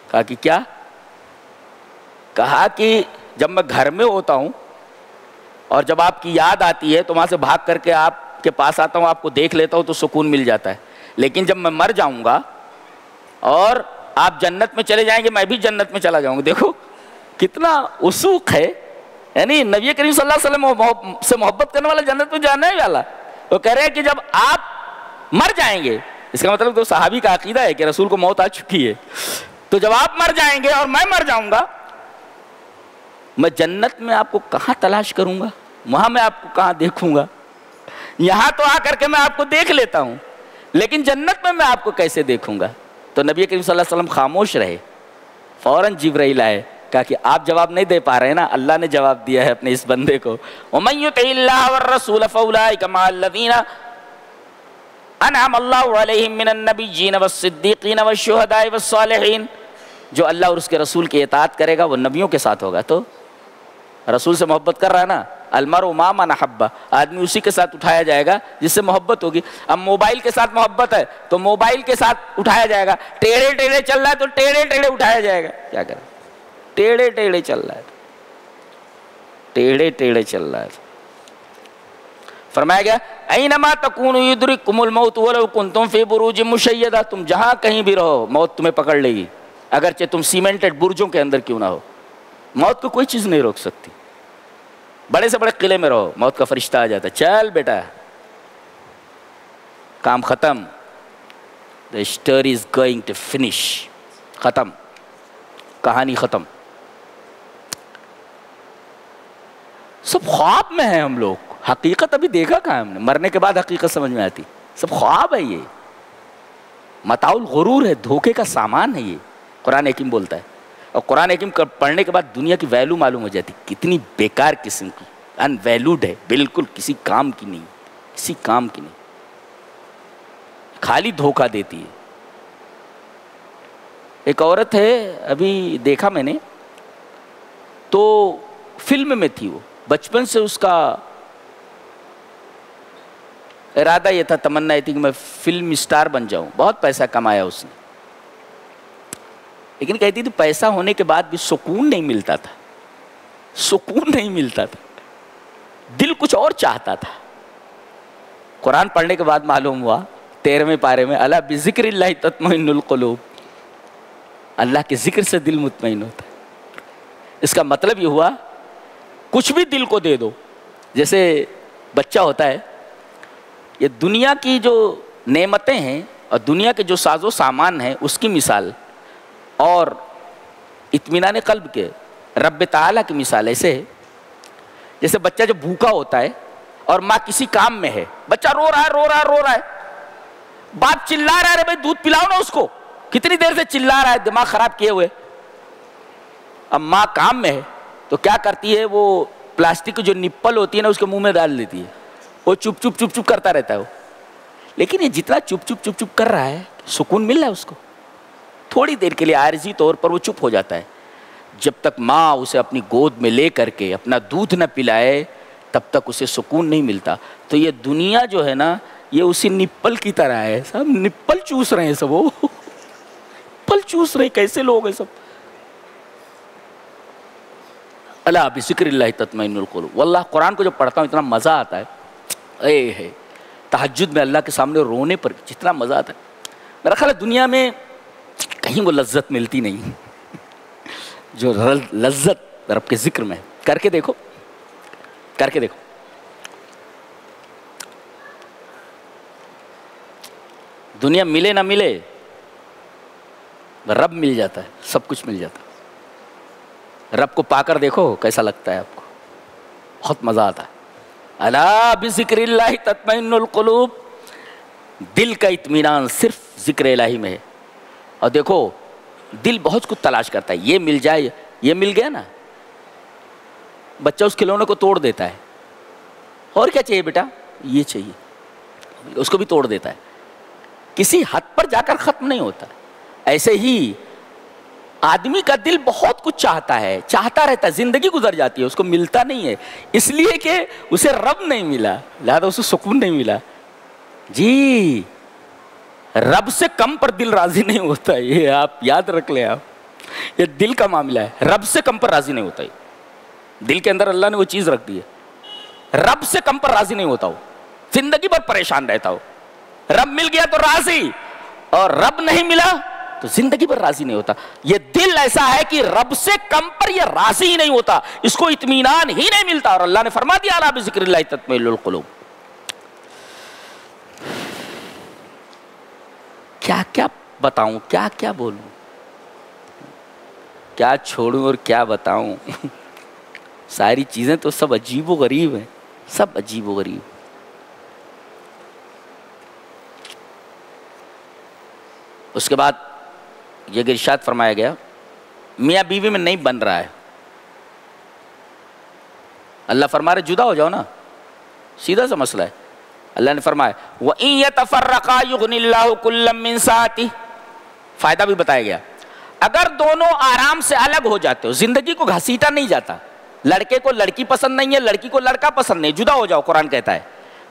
کہا کہ کیا؟ کہا کہ جب میں گھر میں ہوتا ہوں اور جب آپ کی یاد آتی ہے تو وہاں سے بھاگ کر کے آپ کے پاس آتا ہوں، آپ کو دیکھ لیتا ہوں تو سکون مل جاتا ہے. لیکن جب میں مر جاؤں گا اور آپ جنت میں چلے جائیں گے میں بھی جنت میں چلا جاؤں گا. دیکھو کتنا وثوق ہے, یعنی نبی کریم صلی اللہ علیہ وسلم سے محبت کرنے والا جنت میں جانا ہے والا. وہ کہہ رہے ہیں کہ جب آپ مر جائیں گے, اس کا مطلب تو صحابی کا عقیدہ ہے کہ رسول کو موت آ چکی ہے, تو جب آپ مر جائیں گے اور میں مر جاؤں گا, میں جنت میں آپ کو کہاں تلاش کروں گا, وہاں میں آپ کو کہاں دیکھوں گا. یہاں تو آ کر کے میں آپ کو دیکھ لیتا ہوں, لیکن جنت میں آپ کو کیسے دیکھوں گا. تو نبی کریم صلی اللہ علیہ وسلم خاموش رہے. فوراً جبرائیل آئے, کہا کہ آپ جواب نہیں دے پا رہے ہیں نا, اللہ نے جواب دیا ہے اپنے اس بندے کو. وَمَن يُطِعِ اللَّهَ وَالرَّسُولَ فَأُولَٰئِكَ مَعَ الَّذِينَ أَنْعَمَ اللَّهُ عَلَيْهِم مِّنَ النَّبِيِّينَ وَالصِّدِّيقِينَ وَالشُّهَدَاءِ وَالصَّالِحِينَ. جو اللہ اور اس کے رسول کی اطاعت کرے گا وہ نبیوں کے ساتھ ہوگا. تو رسول سے محبت کر رہا ہے نا, المرء مع من احب, آدمی اسی کے ساتھ اٹھایا جائے گا جس سے محبت ہوگی. اب موبائل کے ساتھ محبت ہے تو موبائل کے ساتھ اٹھایا جائے گا. ٹیڑھے ٹیڑھے چل رہا ہے تو ٹیڑھے ٹیڑھے اٹھایا جائے گا. کیا کریں, ٹیڑھے ٹیڑھے چل رہا ہے, ٹیڑھے ٹیڑھے چل رہا ہے. فرمایا گیا اینما تکونوا یدرککم الموت ولو کنتم فی بروج مشیدہ, تم جہاں کہیں بھی رہو موت تمہیں پکڑ لے گی, اگرچہ تم سیمنٹڈ برجوں کے اندر کیوں نہ ہو. موت کو کوئی چیز نہیں روک سکتی. بڑے سے بڑے قلعے میں رہو, موت کا فرشتہ آ جاتا ہے, چل بیٹا کام ختم, the story is going to finish, ختم, کہانی ختم. سب خواب میں ہیں ہم لوگ, حقیقت ابھی دیکھا کہاں ہم نے, مرنے کے بعد حقیقت سمجھ میں آتی. سب خواب ہے, یہ متاع الغرور ہے, دھوکے کا سامان ہے یہ. قرآن حکیم بولتا ہے, اور قرآن حکیم پڑھنے کے بعد دنیا کی ویلو معلوم ہو جاتی, کتنی بیکار قسم کی, ان ویلوڈ ہے, بالکل کسی کام کی نہیں, کسی کام کی نہیں, خالی دھوکہ دیتی ہے. ایک عورت ہے, ابھی دیکھا میں نے, تو فلم میں تھی وہ, بچپن سے اس کا ارادہ یہ تھا, تمنا یہ تھی کہ میں فلم اسٹار بن جاؤں. بہت پیسہ کمایا اس نے, لیکن کہتی تھی پیسہ ہونے کے بعد بھی سکون نہیں ملتا تھا, سکون نہیں ملتا تھا, دل کچھ اور چاہتا تھا. قرآن پڑھنے کے بعد معلوم ہوا 13ویں پارے میں, الا بذکر اللہ تطمئن القلوب, اللہ کے ذکر سے دل مطمئن ہوتا ہے. اس کا مطلب یہ ہوا کچھ بھی دل کو دے دو. جیسے بچہ ہوتا ہے, یہ دنیا کی جو نعمتیں ہیں اور دنیا کے جو ساز و سامان ہیں اس کی مثال, اور اطمینان قلب کے رب تعالیٰ کی مثال ایسے ہے جیسے بچہ جو بھوکا ہوتا ہے اور ماں کسی کام میں ہے, بچہ رو رہا ہے رو رہا ہے رو رہا ہے, باپ چلا رہا ہے, بھائی دودھ پلاؤ نا اس کو, کتنی دیر سے چلا رہا ہے دماغ خراب کیے ہوئے. اب ماں کام میں ہے تو کیا کرتی ہے, وہ پلاسٹک کی جو نپل ہوتی ہے نا اس کے منہ میں ڈال دیتی ہے, وہ چپ چپ چپ چپ کرتا رہتا ہے وہ. لیکن یہ جتنا چپ چپ چپ چپ کر رہا ہے سکون مل رہا ہے اس کو, تھوڑی دیر کے لیے عارضی طور پر وہ چپ ہو جاتا ہے. جب تک ماں اسے اپنی گود میں لے کر کے اپنا دودھ نہ پلائے تب تک اسے سکون نہیں ملتا. تو یہ دنیا جو ہے نا یہ اسی نپل کی طرح ہے, سب نپل چوس رہے ہیں, سب وہ نپل چوس رہے, کیسے لوگ ہیں سب. الا بذکر اللہ تطمئن القلوب. واللہ قرآن کو جب پڑھتا ہوں اتنا مزہ آتا ہے, اے ہے تہجد میں اللہ کے سامنے رونے پر جتنا مزہ آتا ہے, میرا خیال ہے دنیا میں کہیں وہ لذت ملتی نہیں جو لذت رب کے ذکر میں. کر کے دیکھو, کر کے دیکھو. دنیا ملے نہ ملے, رب مل جاتا ہے, سب کچھ مل جاتا ہے. رب کو پا کر دیکھو کیسا لگتا ہے آپ کو, بہت مزہ آتا ہے. الا بذکر اللہ تطمئن القلوب, دل کا اطمینان صرف ذکر الہی میں ہے. اور دیکھو دل بہت کچھ تلاش کرتا ہے, یہ مل جائے, یہ مل گیا نا, بچہ اس کھلونے کو توڑ دیتا ہے, اور کیا چاہیے بیٹا, یہ چاہیے, اس کو بھی توڑ دیتا ہے. کسی حد پر جا کر ختم نہیں ہوتا. ایسے ہی آدمی کا دل بہت کچھ چاہتا ہے, چاہتا رہتا ہے, زندگی گزر جاتی ہے, اس کو ملتا نہیں ہے, اس لیے کہ اسے رب نہیں ملا, لہذا اسے سکون نہیں ملا. جی رب سے کم پر دل راضی نہیں ہوتا ہے, یہ آپ یاد رکھ لیں. آپ یہ دل کا معاملہ ہے, رب سے کم پر راضی نہیں ہوتا ہے. دل کے اندر اللہ نے وہ چیز رکھ دی ہے, رب سے کم پر راضی نہیں ہوتا ہو, زندگی بھر پریشان رہتا ہو. رب مل گیا تو راضی, اور رب نہیں ملا تو زندگی پر راضی نہیں ہوتا. یہ دل ایسا ہے کہ رب سے کم پر یہ راضی ہی نہیں ہوتا, اس کو اطمینان ہی نہیں ملتا. اور اللہ نے فرما دیا الا بذکر اللہ تطمئن القلوب. کیا کیا بتاؤں, کیا کیا بولوں, کیا چھوڑوں اور کیا بتاؤں. ساری چیزیں تو سب عجیب و غریب ہیں, سب عجیب و غریب. اس کے بعد یہ ارشاد فرمایا گیا میاں بیوی میں نہیں بن رہا ہے. اللہ فرما رہے جدا ہو جاؤ نا, سیدھا سا مسئلہ ہے. اللہ نے فرمایا وَإِن يَتَفَرَّقَا يُغْنِ اللَّهُ كُلًّا مِّن سَعَتِهِ. فائدہ بھی بتایا گیا, اگر دونوں آرام سے الگ ہو جاتے ہو, زندگی کو گھسیٹا نہیں جاتا, لڑکے کو لڑکی پسند نہیں ہے, لڑکی کو لڑکا پسند نہیں, جدا ہو جاؤ قرآن کہتا ہے.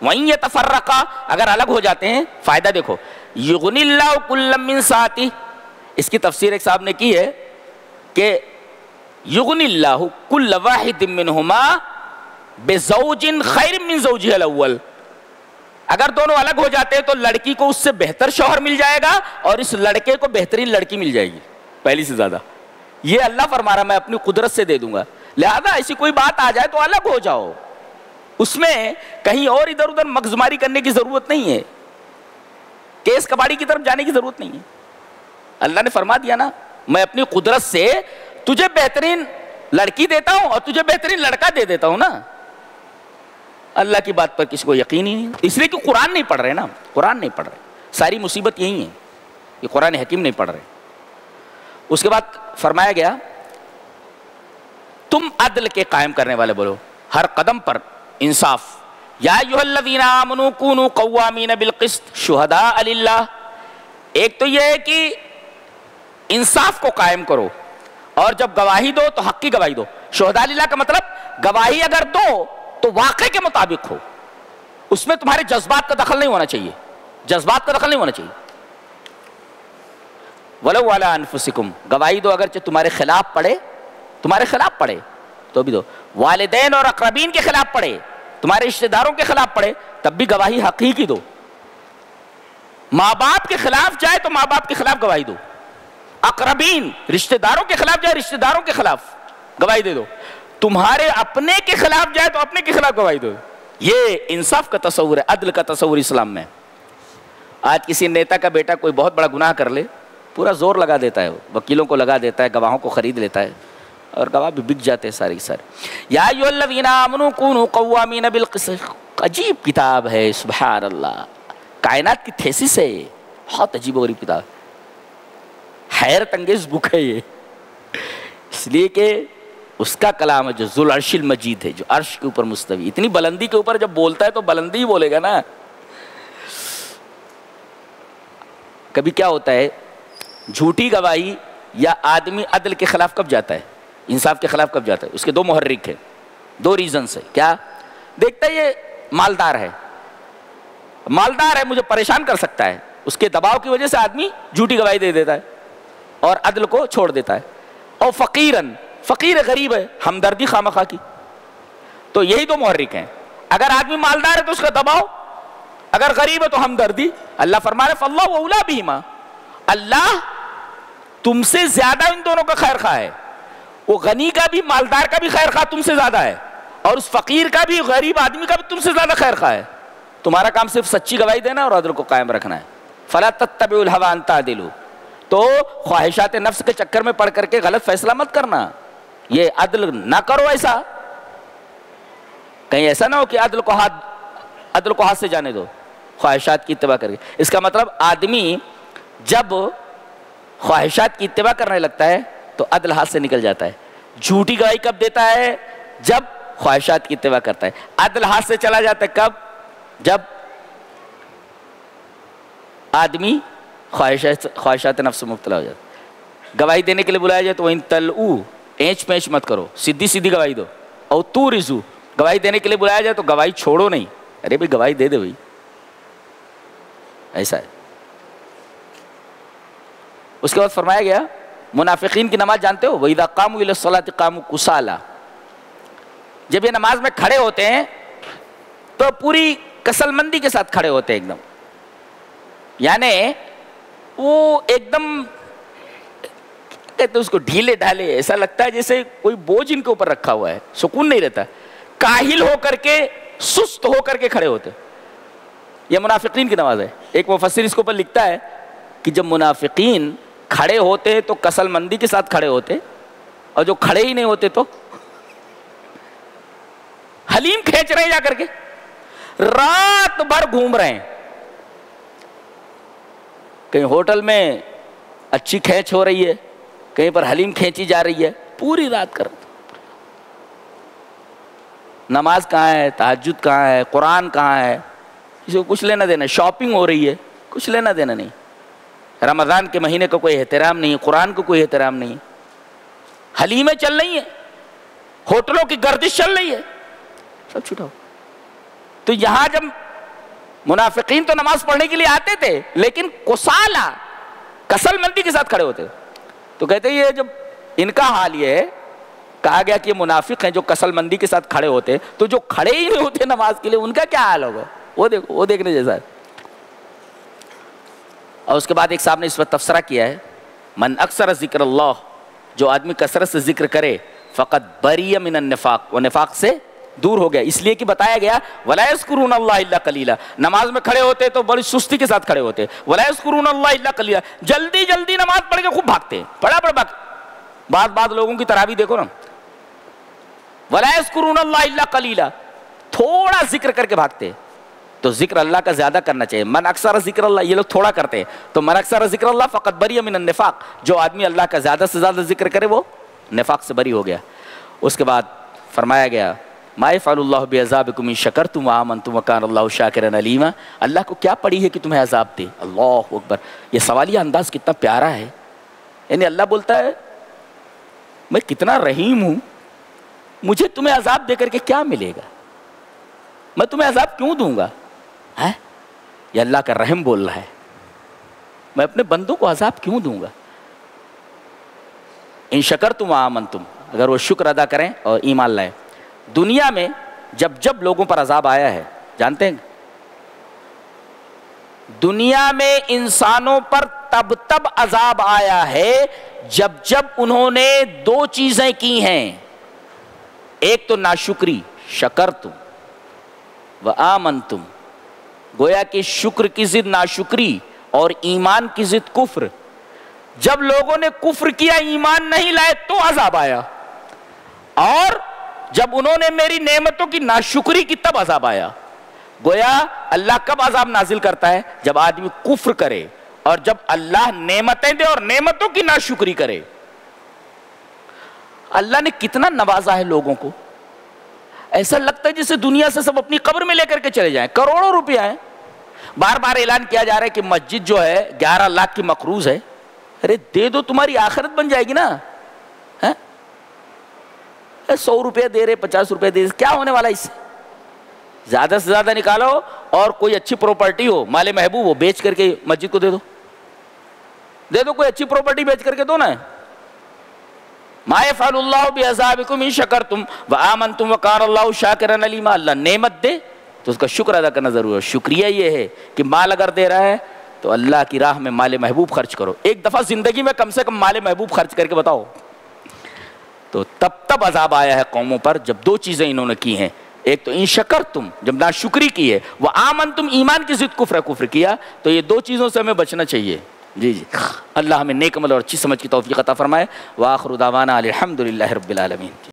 وَإِن يَتَفَرَّقَا, اگر الگ ہو جاتے ہیں, فائدہ دیکھو, يُغْنِ اللَّهُ كُلًّا مِّن سَعَتِهِ. اس کی تفسیر ایک صاحب نے کی ہے کہ يُغْنِ اللَّهُ كُلَّ وَاحِدٍ مِّنْهُمَا بِزَوْجٍ خَيْرٍ مِّن زَوْجِهِ الْأَوَّلِ. اگر دونوں الگ ہو جاتے ہیں تو لڑکی کو اس سے بہتر شوہر مل جائے گا اور اس لڑکے کو بہترین لڑکی مل جائے گی پہلی سے زیادہ. یہ اللہ فرما رہا میں اپنی قدرت سے دے دوں گا. لہذا ایسی کوئی بات آ جائے تو الگ ہو جاؤ, اس میں کہیں اور ادھر ادھر مغزماری کرنے کی ضرورت نہیں ہے, کیس کباڑی کی طرف جانے کی ضرورت نہیں ہے. اللہ نے فرما دیا نا میں اپنی قدرت سے تجھے بہترین لڑکی دیتا ہوں اور تجھے بہترین لڑکا دے دیتا ہوں نا. اللہ کی بات پر کسی کو یقین ہی نہیں, اس لیے کہ قرآن نہیں پڑھ رہے نا, قرآن نہیں پڑھ رہے. ساری مصیبت یہی ہے کہ قرآن حکیم نہیں پڑھ رہے. اس کے بعد فرمایا گیا تم عدل کے قائم کرنے والے بولو, ہر قدم پر انصاف. یا ایھا الذین آمنوا کونوا قوامین بالقسط شہداء للہ. ایک تو یہ ہے کہ انصاف کو قائم کرو, اور جب گواہی دو تو حق کی گواہی دو. شہداء للہ کا مطلب گواہی اگر دو تو واقعے کے مطابق ہو, اس میں تمہارے جذبات کا دخل نہیں ہونا چاہیے, جذبات کا دخل نہیں ہونا چاہیے. وَلَوْ عَلَىٰ أَنفُسِكُمْ, گواہی دو اگرچہ تمہارے خلاف پڑے, تمہارے خلاف پڑے تو بھی دو. والدین اور اقربین کے خلاف پڑے, تمہارے رشتہ داروں کے خلاف پڑے, تب بھی گواہی حقیقی دو. ماں باپ کے خلاف جائے تو ماں باپ کے خلاف گواہی دو. اقربین رشتہ داروں کے خلاف جائے, رشتہ داروں کے خلاف گواہی دے دو. تمہارے اپنے کے خلاف جائے تو اپنے کے خلاف گواہی دو. یہ انصاف کا تصور ہے, عدل کا تصور اسلام میں. آج کسی نیتا کا بیٹا کوئی بہت بڑا گناہ کر لے, پورا زور لگا دیتا ہے, وکیلوں کو لگا دیتا ہے, گواہوں کو خرید لیتا ہے, اور گواہ بھی بک جاتے ہیں سارے سارے. یا ایھا الذین آمنوا کونوا قوامین بالقسط. عجیب کتاب ہے, سبحان اللہ, کائنات کی تھیسس ہے, بہت عجیب و غریب کتاب, حیرت انگیز بک ہے یہ. اس لیے کہ اس کا کلام ہے جو ذو العرش المجید ہے, جو عرش کے اوپر مستوی. اتنی بلندی کے اوپر جب بولتا ہے تو بلندی ہی بولے گا نا. کبھی کیا ہوتا ہے, جھوٹی گواہی یا آدمی عدل کے خلاف کب جاتا ہے, انصاف کے خلاف کب جاتا ہے, اس کے دو محرک ہیں, دو ریزنز ہیں. کیا دیکھتا ہے یہ مالدار ہے, مالدار ہے مجھے پریشان کر سکتا ہے, اس کے دباؤ کی وجہ سے آدمی جھوٹی گواہی دے دیتا ہے اور عدل کو چھوڑ دیتا ہے. اور فقیرن, فقیر غریب ہے, ہمدردی خواہ کی. تو یہی دو محرک ہیں. اگر آدمی مالدار ہے تو اس کا دباؤ, اگر غریب ہے تو ہمدردی. اللہ فرما رہے فاللہ اولیٰ بہما, اللہ تم سے زیادہ ان دونوں کا خیر خواہ ہے. وہ غنی کا بھی مالدار کا بھی خیر خواہ تم سے زیادہ ہے, اور اس فقیر کا بھی غریب آدمی کا بھی تم سے زیادہ خیر خواہ ہے. تمہارا کام صرف سچی گواہی دینا اور عدل کو قائم رکھنا ہے. فلا تتبعوا الہوی ان تعدلوا, تو خواہشات نفس کے چکر میں پڑ کر کے غلط فیصلہ مت کرنا, یہ عدل نہ کرو. ایسا کہیں ایسا نہ ہو کہ عدل کو ہاتھ سے جانے دو, خواہشات کی اتباع کر کے. اس کا مطلب آدمی جب خواہشات کی اتباع کرنے لگتا ہے تو عدل ہاتھ سے نکل جاتا ہے. جھوٹی گواہی کب دیتا ہے, جب خواہشات کی اتباع کرتا ہے. عدل ہاتھ سے چلا جاتا ہے کب, جب آدمی خواہشات نفس سے مبتلا ہو جاتا ہے. گواہی دینے کے لیے بلایا جائے تو وہ تلؤ, اینچ پینچ مت کرو, سیدھی سیدھی گواہی دو. اور تو رزو, گواہی دینے کے لیے بلایا جائے تو گواہی چھوڑو نہیں, ارے بھائی گواہی دے دے بھائی, ایسا ہے. اس کے بعد فرمایا گیا منافقین کی نماز جانتے ہو, وَإِذَا قَامُوا إِلَى الصَّلَاةِ قَامُوا كُسَالَىٰ. جب یہ نماز میں کھڑے ہوتے ہیں تو پوری کسل مندی کے ساتھ کھڑے ہوتے ہیں ایک دم, یعنی وہ ایک دم کہتے اس کو ڈھیلے ڈھالے، ایسا لگتا ہے جیسے کوئی بوجھ ان کے اوپر رکھا ہوا ہے، سکون نہیں رہتا، کاہل ہو کر کے سست ہو کر کے کھڑے ہوتے. یہ منافقین کی نماز ہے. ایک مفسر اس کے اوپر لکھتا ہے کہ جب منافقین کھڑے ہوتے تو کسل مندی کے ساتھ کھڑے ہوتے، اور جو کھڑے ہی نہیں ہوتے تو حلیم کھینچ رہے ہیں، جا کر کے رات بھر گھوم رہے ہیں. کہیں ہوٹل میں اچھی کھینچ ہو رہی ہے، کہیں پر حلیم کھینچی جا رہی ہے، پوری رات کر. نماز کہاں ہے، تہجد کہاں ہے، قرآن کہاں ہے، کسی کو کچھ لینا دینا. شاپنگ ہو رہی ہے، کچھ لینا دینا نہیں. رمضان کے مہینے کا کوئی احترام نہیں، قرآن کو کوئی احترام نہیں. حلیمیں چل رہی ہیں، ہوٹلوں کی گردش چل رہی ہے، سب چھٹاؤ. تو یہاں جب منافقین تو نماز پڑھنے کے لیے آتے تھے، لیکن کسالہ کسل مندی کے ساتھ کھڑے ہوتے. تو کہتے ہیں یہ جب ان کا حال یہ ہے، کہا گیا کہ یہ منافق ہیں جو کسل مندی کے ساتھ کھڑے ہوتے، تو جو کھڑے ہی نہیں ہوتے نماز کے لیے ان کا کیا حال ہوگا، وہ دیکھو، وہ دیکھنے جیسا ہے. اور اس کے بعد ایک صاحب نے اس پر تبصرہ کیا ہے، من اکثر ذکر اللہ، جو آدمی کثرت سے ذکر کرے، فقط بری من النفاق، وہ نفاق سے دور ہو گیا. اس لیے کہ بتایا گیا ولا یذکرون اللہ الا قلیلا، نماز میں کھڑے ہوتے تو بڑی سستی کے ساتھ کھڑے ہوتے. ولا یذکرون اللہ الا قلیلا، جلدی جلدی نماز پڑھ کے خوب بھاگتے، بڑا بھاگ. بعض لوگوں کی طرح بھی دیکھو نا، ولا یذکرون اللہ الا قلیلا، تھوڑا ذکر کر کے بھاگتے. تو ذکر اللہ کا زیادہ کرنا چاہیے. من اکثر ذکر اللہ، یہ لوگ تھوڑا کرتے ہیں، تو من اکثر ذکر اللہ فقط بری من النفاق، جو آدمی اللہ کا زیادہ سے زیادہ ذکر کرے وہ نفاق سے بری ہو گیا. اس کے بعد فرمایا گیا ما یفعل اللہ بعذابکم ان شکرتم وآمنتم وکان اللہ شاکرا علیما. اللہ کو کیا پڑی ہے کہ تمہیں عذاب دے. اللہ اکبر، یہ سوالیہ انداز کتنا پیارا ہے. یعنی اللہ بولتا ہے میں کتنا رحیم ہوں، مجھے تمہیں عذاب دے کر کے کیا ملے گا، میں تمہیں عذاب کیوں دوں گا. یہ اللہ کا رحم بول رہا ہے، میں اپنے بندوں کو عذاب کیوں دوں گا. ان شکرتم وآمنتم، اگر وہ شکر ادا کریں اور ایمان لائیں. دنیا میں جب جب لوگوں پر عذاب آیا ہے، جانتے ہیں دنیا میں انسانوں پر تب تب عذاب آیا ہے جب جب انہوں نے دو چیزیں کی ہیں. ایک تو ناشکری، شکرتم وآمنتم، گویا کہ شکر کی ضد ناشکری اور ایمان کی ضد کفر. جب لوگوں نے کفر کیا، ایمان نہیں لائے تو عذاب آیا، اور جب انہوں نے میری نعمتوں کی ناشکری کی تب عذاب آیا. گویا اللہ کب عذاب نازل کرتا ہے؟ جب آدمی کفر کرے، اور جب اللہ نعمتیں دے اور نعمتوں کی ناشکری کرے. اللہ نے کتنا نوازا ہے لوگوں کو، ایسا لگتا ہے جیسے دنیا سے سب اپنی قبر میں لے کر کے چلے جائیں. کروڑوں روپیہ ہیں. بار بار اعلان کیا جا رہا ہے کہ مسجد جو ہے 11 لاکھ کی مقروض ہے. ارے دے دو، تمہاری آخرت بن جائے گی نا. 100 روپے دے رہے، 50 روپے دے رہے، کیا ہونے والا اس سے؟ زیادہ سے زیادہ نکالو، اور کوئی اچھی پراپرٹی ہو، مال محبوب ہو، بیچ کر کے مسجد کو دے دو کوئی اچھی پراپرٹی بیچ کر کے دو نا. ما یفعل اللہ بعذابکم ان شکرتم وآمنتم وکان اللہ شاکرا علیما. اللہ نعمت دے تو اس کا شکر ادا کرنا ضروری ہے. شکریہ یہ ہے کہ مال اگر دے رہا ہے تو اللہ کی راہ میں مال محبوب خرچ کرو. ایک دفعہ زندگی میں کم سے کم مال محبوب خرچ کر کے بتاؤ. تو تب عذاب آیا ہے قوموں پر جب دو چیزیں انہوں نے کی ہیں. ایک تو ان شکرتم، جب ناشکری کی ہے، وآمنتم، ایمان کی ضد کفر کیا. تو یہ دو چیزوں سے ہمیں بچنا چاہیے. جی اللہ ہمیں نیک عمل اور اچھی سمجھ کی توفیق عطا فرمائے. وآخر دعوانا الحمدللہ رب العالمین.